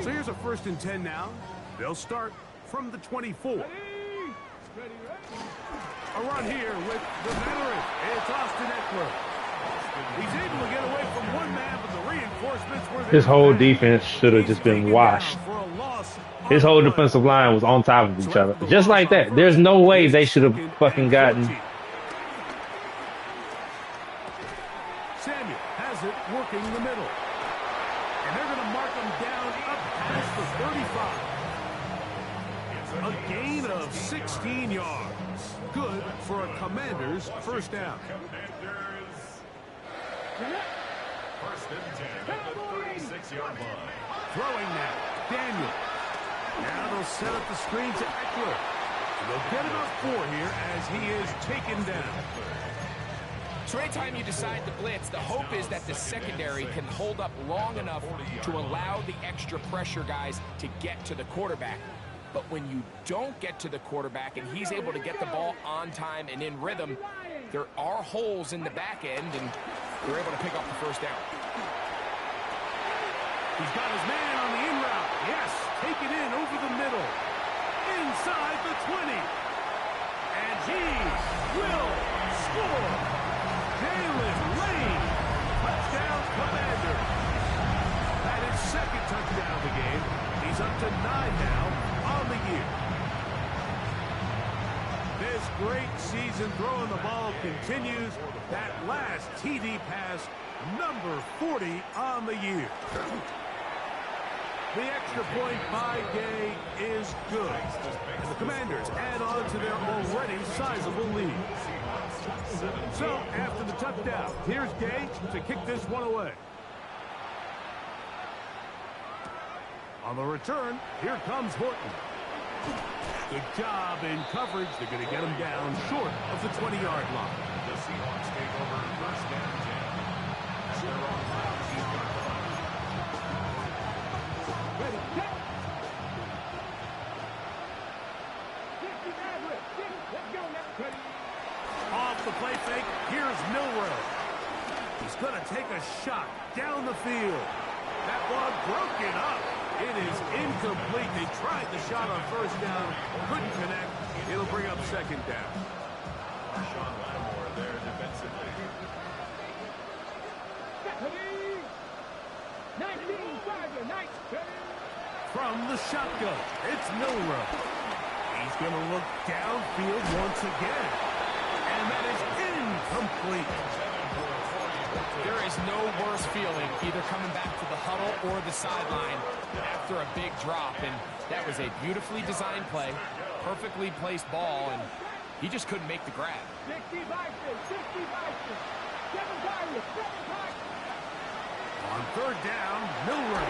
So here's a 1st and 10 now. They'll start from the 24. A run here with the veteran. It's Austin Eckler. He's able to get away from one man, but the reinforcements were there. His whole defense should have just been washed. His whole defensive line was on top of each other. Just like that. There's no way they should have fucking gotten. Samuel has it working the middle. And they're going to mark him down up past the 35. A gain of 16 yards. Good for a Commanders first down. Commanders. First and 10 at the 36-yard line. Throwing now. Daniel. Now they'll set up the screen to Eckler. They'll get enough 4 here as he is taken down. So anytime you decide to blitz, the hope is that the secondary can hold up long enough to allow the extra pressure guys to get to the quarterback. But when you don't get to the quarterback and he's able to get the ball on time and in rhythm, there are holes in the back end, and they're able to pick up the first down. He's got his man on the in route. Yes, take it in over the middle. Inside the 20. And he will score. Jalen Lane. Touchdown, Commander. That is second touchdown of the game. He's up to 9 now on the year. This great season throwing the ball continues. That last TD pass, number 40 on the year. The extra point by Gay is good. And the Commanders add on to their already sizable lead. So, after the touchdown, here's Gay to kick this one away. On the return, here comes Horton. Good job in coverage. They're going to get him down short of the 20-yard line. The Seahawks take over first down 10 at their own 19-yard line. Ready, set. 50 average. Let's go now. Ready. Off the play fake, here's Milrow. He's going to take a shot down the field. That one broken up. It is incomplete. They tried the shot on first down, couldn't connect. It'll bring up second down. Sean Lattimore there defensively. Ready. 19, 5, 9. Ready. From the shotgun, it's Milrow. He's going to look downfield once again. And that is incomplete. There is no worse feeling either coming back to the huddle or the sideline after a big drop, and that was a beautifully designed play, perfectly placed ball, and he just couldn't make the grab. 60 Vikings, 60 Vikings. 7 Pirates, 7 Pirates. On third down, Milrow.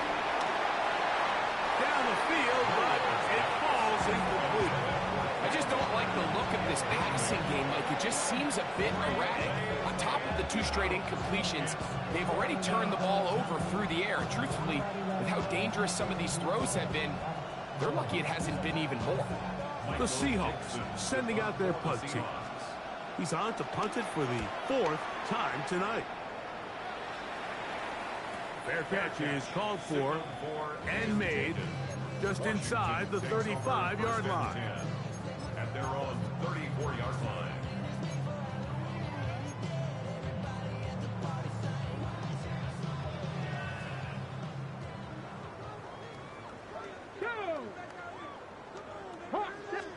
Down the field, but it falls incomplete. I just don't like the look of this passing game. Like, it just seems a bit erratic. On top of the 2 straight incompletions, they've already turned the ball over through the air. And truthfully, with how dangerous some of these throws have been, they're lucky it hasn't been even more. The Seahawks sending out their punt team. He's on to punt it for the 4th time tonight. Fair catch is called for and made just inside the 35-yard line. At their own 34-yard line.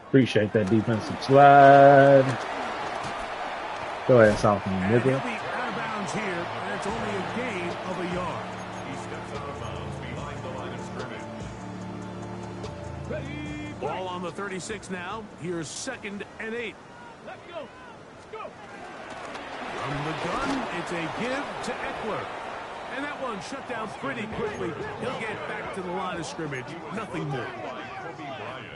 Appreciate that defensive slide. Go ahead, soften the And nigga. he'll be out of bounds here, and it's only a gain of a yard. He steps out of bounds behind the line of scrimmage. Ready. Ball on the 36 now. Here's 2nd and 8. Let's go. Let's go. From the gun, it's a give to Eckler. And that one shut down pretty quickly. He'll get back to the line of scrimmage. Nothing more. By Kobe Bryant.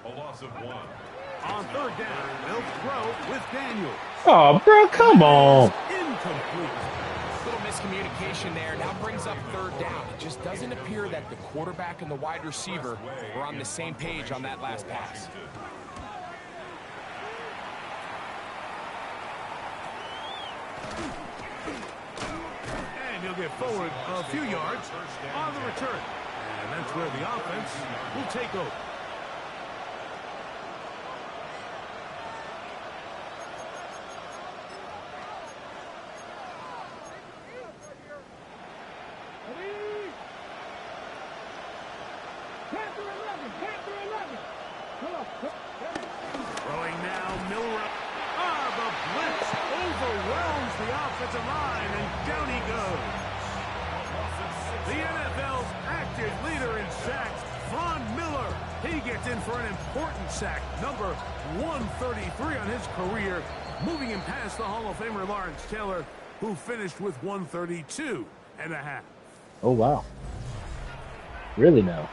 A loss of 1. On third down, they'll throw with Daniel. Oh, bro, come on. Incomplete. Little miscommunication there. Now brings up third down. It just doesn't appear that the quarterback and the wide receiver were on the same page on that last pass. And he'll get forward a few yards on the return. And that's where the offense will take over. Ready. Panther 11, Panther 11. Come on. Throwing now, Milrow. The blitz overwhelms the offensive line, and down he goes. The NFL's active leader in sacks, Von Miller. He gets in for an important sack, number 133 on his career, moving him past the Hall of Famer Lawrence Taylor, who finished with 132 and a half. Oh, wow. Really now.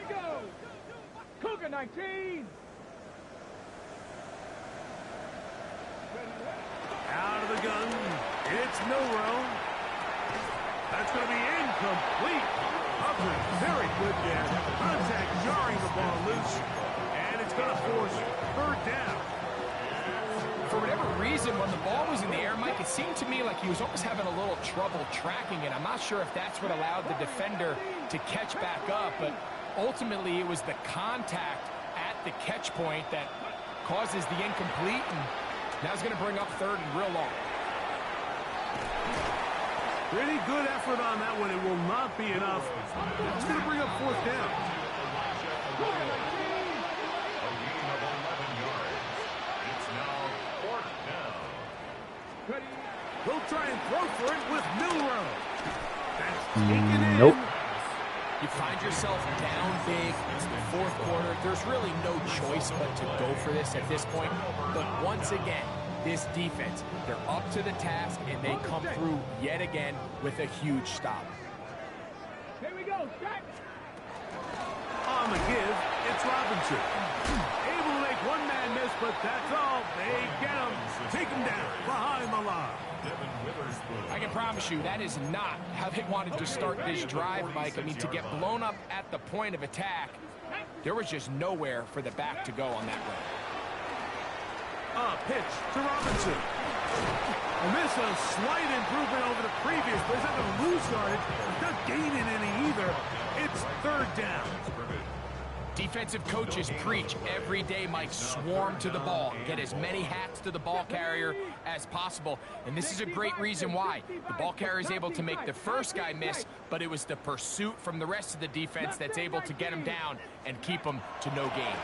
we go. Cougar 19. Out of the gun. It's Milrow. That's going to be incomplete. Hubbard, very good there. Contact jarring the ball loose. And it's going to force third down. For whatever reason, when the ball was in the air, Mike, it seemed to me like he was almost having a little trouble tracking it. I'm not sure if that's what allowed the defender to catch back up, but ultimately it was the contact at the catch point that causes the incomplete, and now he's going to bring up third and real long. Pretty good effort on that one. It will not be enough. It's going to bring up fourth down. A gain of 11 yards. It's now fourth down. He'll try and throw for it with Milrow. That's taken in. Nope. You find yourself down big. It's the fourth quarter. There's really no choice but to go for this at this point. But once again, this defense, they're up to the task, and they come through yet again with a huge stop. Here we go. Jack. On the give, it's Robinson. Able to make one man miss, but that's all. They get him. Take him down behind the line. I can promise you that is not how they wanted to start this drive, Mike. I mean, to get blown up at the point of attack, there was just nowhere for the back to go on that run. Pitch to Robinson. And this a slight improvement over the previous, but he's not going to lose yardage. He's not gaining any either. It's third down. Defensive coaches preach every day, Mike, swarm to the ball. Get as many hats to the ball carrier as possible. And this is a great reason why. The ball carrier is able to make the first guy miss, but it was the pursuit from the rest of the defense that's able to get him down and keep him to no gain.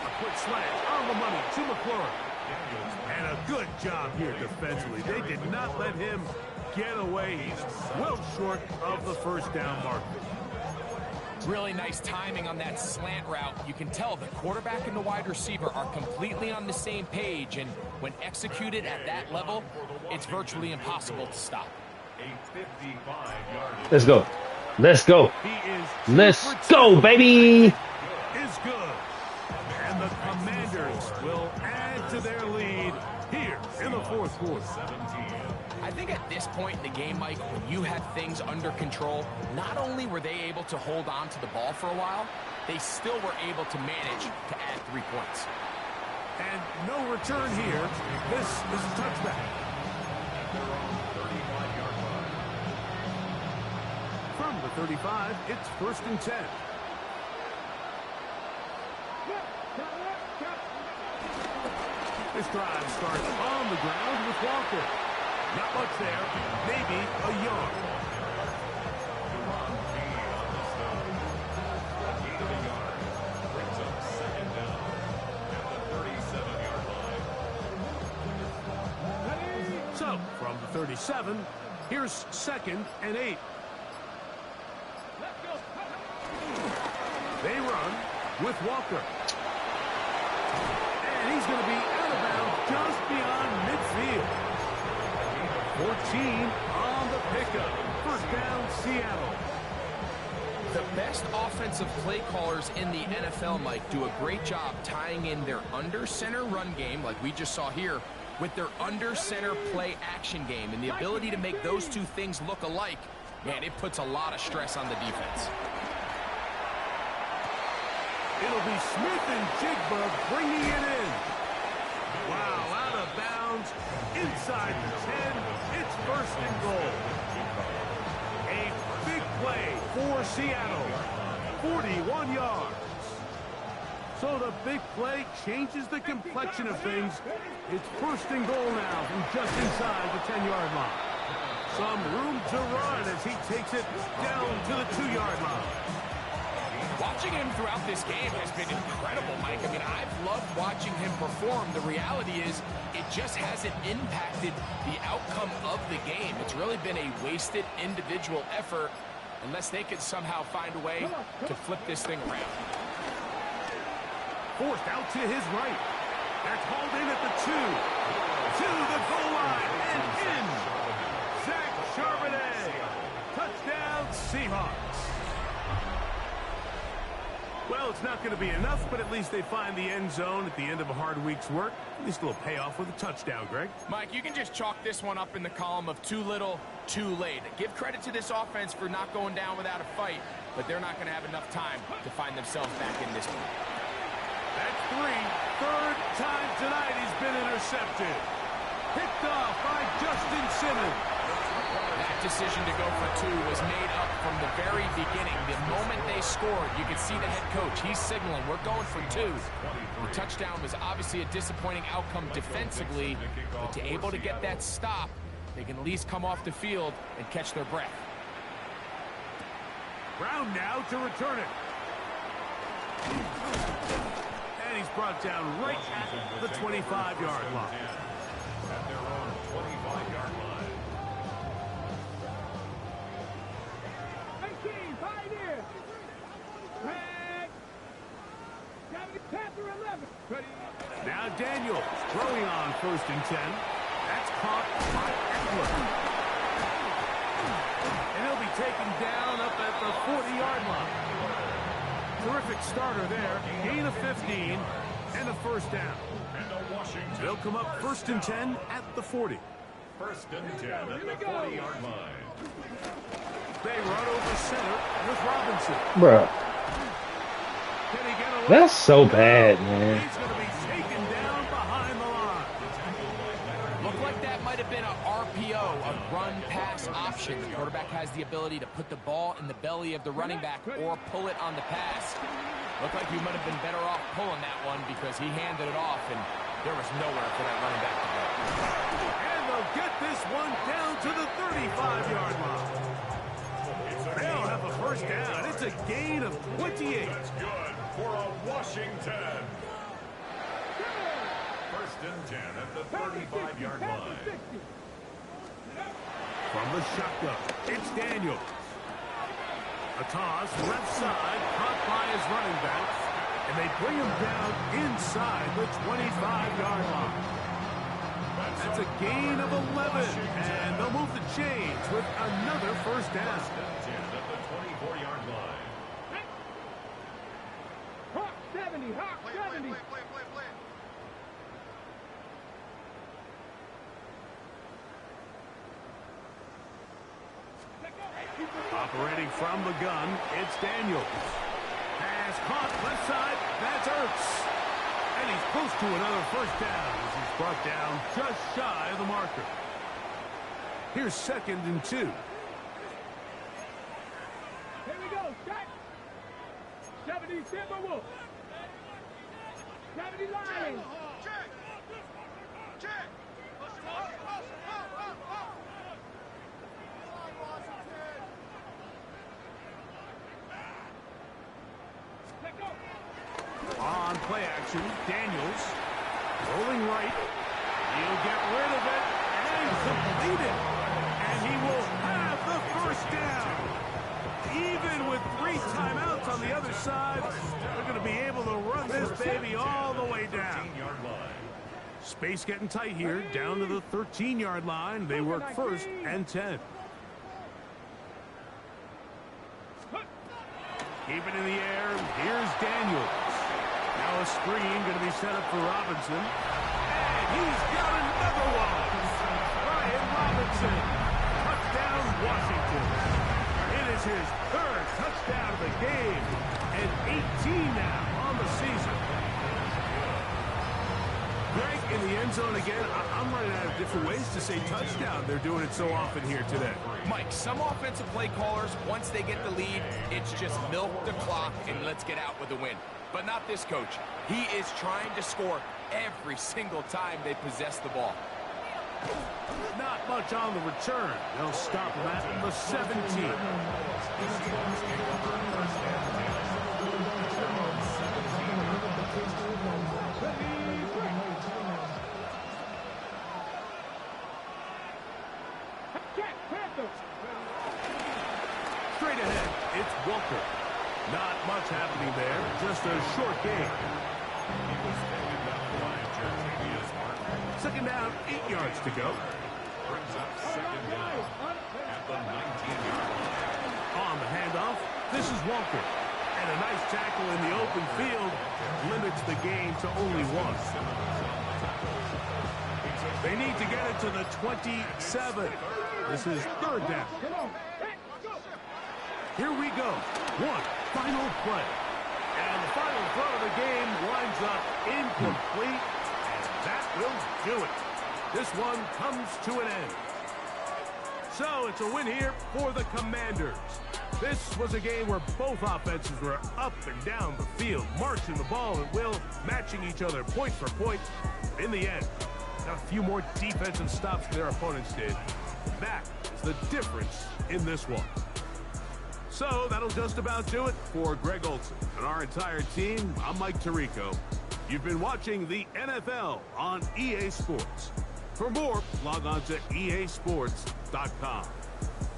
A quick slant on the money to McLaurin. And a good job here defensively. They did not let him get away. He's well short of the first down marker. Really nice timing on that slant route. You can tell the quarterback and the wide receiver are completely on the same page, and when executed at that level, it's virtually impossible to stop. Let's go. Let's go. He is Let's go, baby. is good. And the Commanders will add to their lead here in the fourth quarter. I think at this point in the game, Mike, when you had things under control, not only were they able to hold on to the ball for a while, they still were able to manage to add 3 points. And no return here. This is a touchback. From the 35, it's first and 10. This drive starts on the ground with Walker. Not much there, maybe a yard. So, from the 37, here's second and 8. They run with Walker. And he's going to be out of bounds just beyond midfield. 14 on the pickup. First down, Seattle. The best offensive play callers in the NFL, Mike, do a great job tying in their under-center run game, like we just saw here, with their under-center play action game. And the ability to make those two things look alike, man, it puts a lot of stress on the defense. It'll be Smith and Jigba bringing it in. Wow, out of bounds, inside the 10. It's first and goal. A big play for Seattle. 41 yards. So the big play changes the complexion of things. It's first and goal now from just inside the 10-yard line. Some room to run as he takes it down to the 2-yard line. Watching him throughout this game has been incredible, Mike. I mean, I've loved watching him perform. The reality is it just hasn't impacted the outcome of the game. It's really been a wasted individual effort unless they could somehow find a way to flip this thing around. Forced out to his right. That's hauled in at the 2. To the goal line and in. Zach Charbonnet. Touchdown, Seahawks. Well, it's not going to be enough, but at least they find the end zone at the end of a hard week's work. At least a little payoff with a touchdown, Greg. Mike, you can just chalk this one up in the column of too little, too late. Give credit to this offense for not going down without a fight, but they're not going to have enough time to find themselves back in this one. That's three. Third time tonight he's been intercepted. Picked off by Justin Simmons. That decision to go for two was made up from the very beginning. The moment they scored, you could see the head coach. He's signaling, we're going for two. The touchdown was obviously a disappointing outcome defensively, but to able to get that stop, they can at least come off the field and catch their breath. Brown now to return it. And he's brought down right at the 25-yard line. At their own 25-yard line. 18, pioneer. Red. Panther 11. Ready. Now Daniels throwing on 1st and 10. That's caught by Eckler. And he'll be taken down up at the 40-yard line. Terrific starter there. Gain of 15 and a first down. They'll come up 1st and 10 at the 40. 1st and 10 at the 40-yard line. They run over center with Robinson. Bruh. Can he get away? That's so bad, man. He's going to be taken down behind the line. Looked like that might have been a RPO, a run-pass option. The quarterback has the ability to put the ball in the belly of the running back or pull it on the pass. Looked like you might have been better off pulling that one because he handed it off, and there was nowhere for that running back to go. And they'll get this one down to the 35-yard line. They'll have a first down. It's a gain of 28. That's good for a Washington. 1st and 10 at the 35-yard line. From the shotgun, it's Daniels. A toss, left side, caught by his running backs, and they bring him down inside the 25-yard line. That's a gain of 11, and they'll move the chains with another first down. 10 at the 24-yard line. Hawk 70, Hawk 70. Operating from the gun, it's Daniels. Pass caught left side, that's Ertz. And he's close to another first down as he's brought down just shy of the marker. Here's 2nd and 2. Here we go, set. 70 Timberwolves. 70 Lions. Check. Check. On play action, Daniels rolling right. He'll get rid of it and complete it. And he will have the first down. Even with 3 timeouts on the other side, they're going to be able to run this baby all the way down. Space getting tight here, down to the 13-yard line. They work 1st and 10. Keep it in the air. Here's Daniels. Now a screen going to be set up for Robinson. And he's got another one. Brian Robinson. Touchdown, Washington. It is his 3rd touchdown of the game. And 18 now on the season. Greg, in the end zone again. I'm running out of different ways to say touchdown. They're doing it so often here today. Mike, some offensive play callers, once they get the lead, it's just milk the clock and let's get out with the win. But not this coach. He is trying to score every single time they possess the ball. Not much on the return. They'll stop him at the 17. Straight ahead, it's Walker. Not much happening there, just a short game. 2nd down, 8 yards to go. Brings up 2nd down at the 19-yard line. On This is Walker. And a nice tackle in the open field limits the gain to only one. They need to get it to the 27. This is third down. Here we go. One final play. And the final throw of the game winds up incomplete. And that will do it. This one comes to an end. So it's a win here for the Commanders. This was a game where both offenses were up and down the field, marching the ball at will, matching each other point for point. In the end, got a few more defensive stops than their opponents did. That is the difference in this one. So that'll just about do it for Greg Olson and our entire team. I'm Mike Tirico. You've been watching the NFL on EA Sports. For more, log on to easports.com.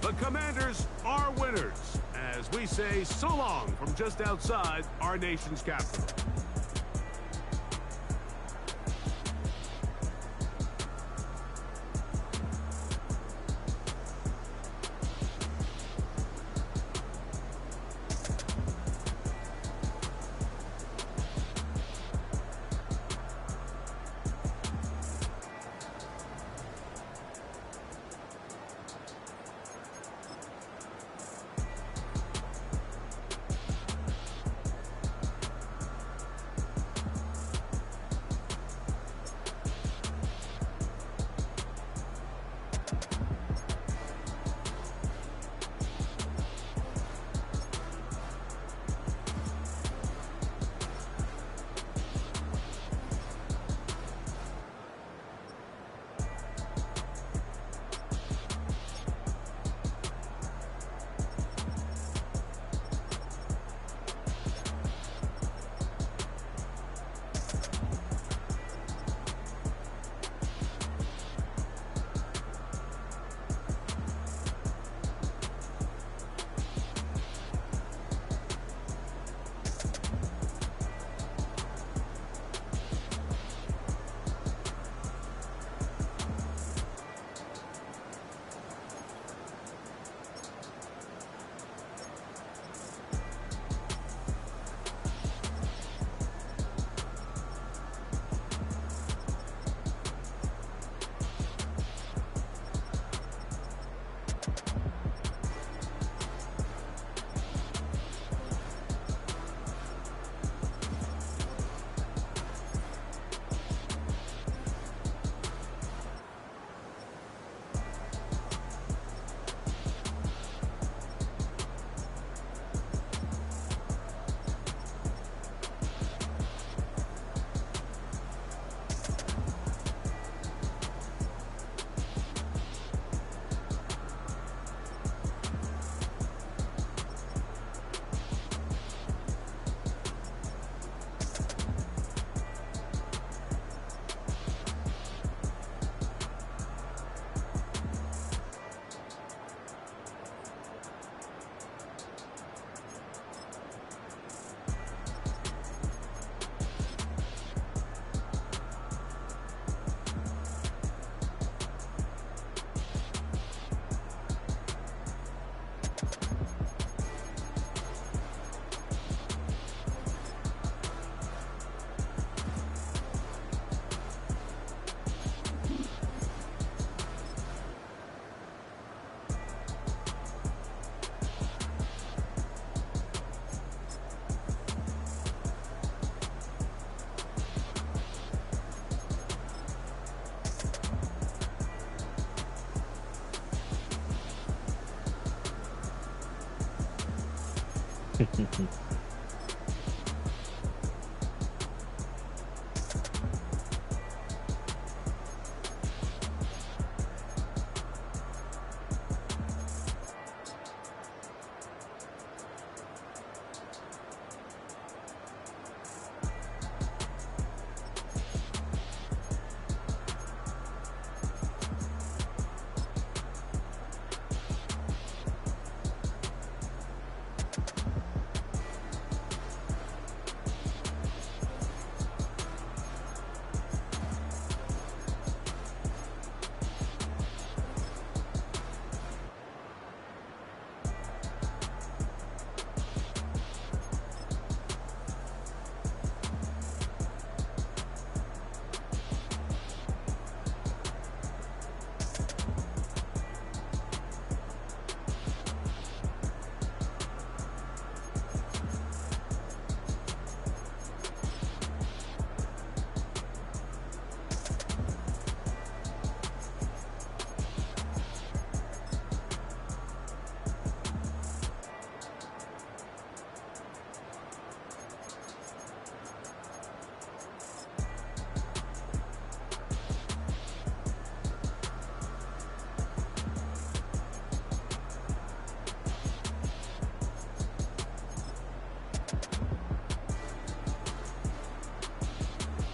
The Commanders are winners, as we say so long from just outside our nation's capital.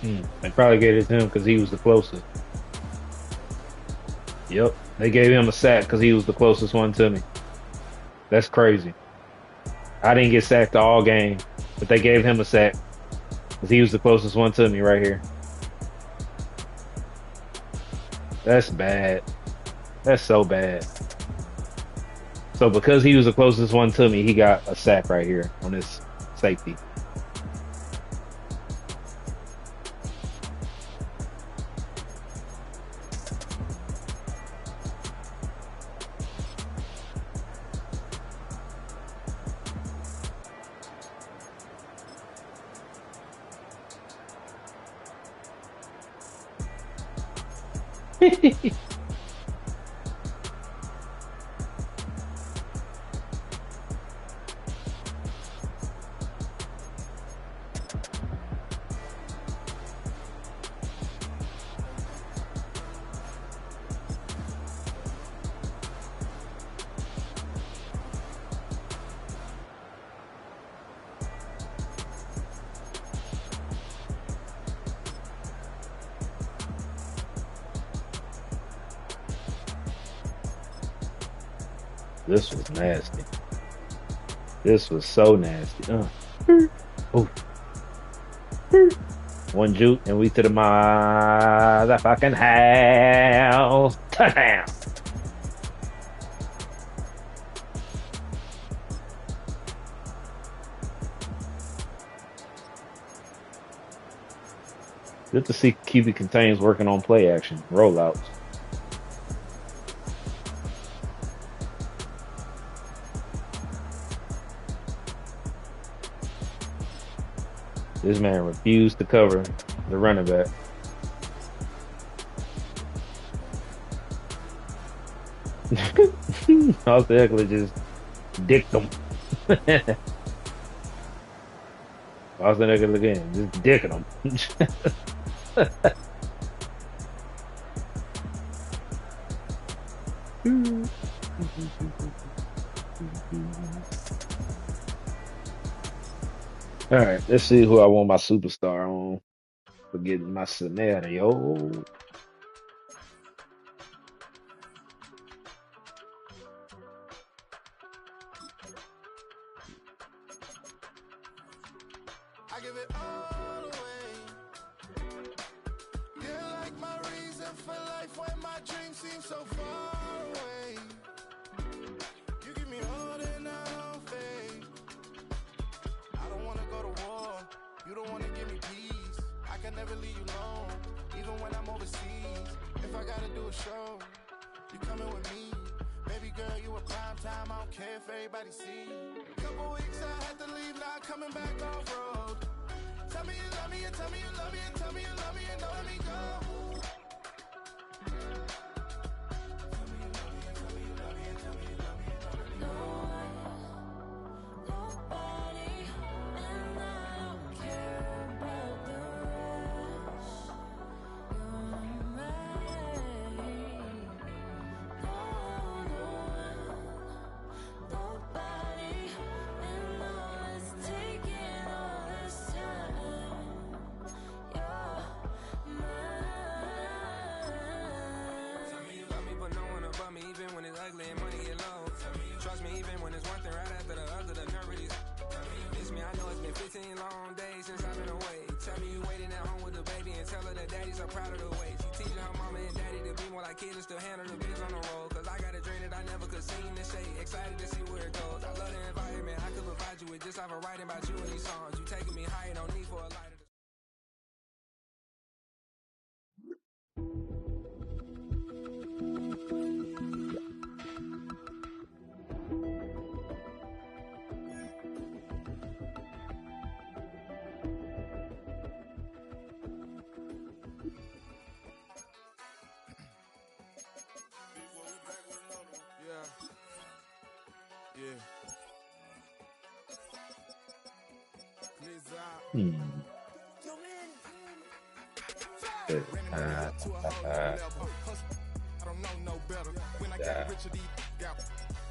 They probably gave it to him because he was the closest. Yep. They gave him a sack because he was the closest one to me. That's crazy. I didn't get sacked all game, but they gave him a sack because he was the closest one to me right here. That's bad. That's so bad. So because he was the closest one to me, he got a sack right here on this safety. This was nasty. This was so nasty. Ooh. One juke and we to the motherfucking house. Touchdown. Good to see QB Contains working on play action, rollouts. This man refused to cover the running back. Austin Eckler just dicked him. Austin Eckler again, just dicking him. All right, let's see who I want my superstar on for getting my scenario. I give it all away. You're like my reason for life when my dreams seem so far away. You give me all that I don't fade. I don't wanna go to war. You don't wanna give me peace. I can never leave you alone, even when I'm overseas. If I gotta do a show, you coming with me. Baby girl, you a prime time. I don't care if everybody see. Couple weeks I had to leave, now coming back off road. Tell me you love me, and tell me you love me, and tell me you love me, and don't let me go. Tell me you love me, and tell me you love me, and tell me you love me, and don't let me go. Nobody, and I don't care about the rest. You're mine. Nobody, and all it's taking all this time. You're mine. Tell me you love me, but no one above me, even when it's ugly and money get low. Trust me, even when it's one thing right after the other, the nerve is. Miss me, I know it's been 15 long days since I've been away. Tell me you waiting at home with the baby and tell her that daddy's so proud of the way. She teaching her mama and daddy to be more like kids and still handle the biz on the road. Cause I got a dream that I never could see in the shade. Excited to see where it goes. I love the environment. I could provide you with just off of writing about you in these songs. You taking me higher, no need for a lighter. Yeah. I don't know no better. When I got rich of these, got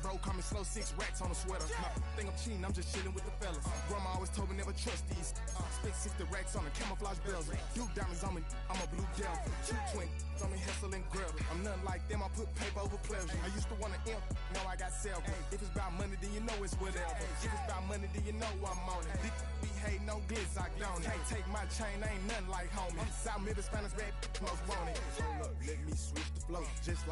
bro, call me slow 6 racks on a sweater. think I'm cheating, I'm just chilling with the fellas. Grandma always told me never trust these. Spent 60 racks on the camouflage bells. Duke diamonds on me, I'm a blue devil. Two twin on me, hustle and grub. I'm nothing like them, I put paper over pleasure. I used to want to imp, now I got several. If it's about money, then you know it's whatever. If it's about money, then you know I'm on it. Be hating no glitz, I don't. Can't take my chain, ain't nothing like homie. South Middle Spanish red, most want it. So look, let me switch the flow, just like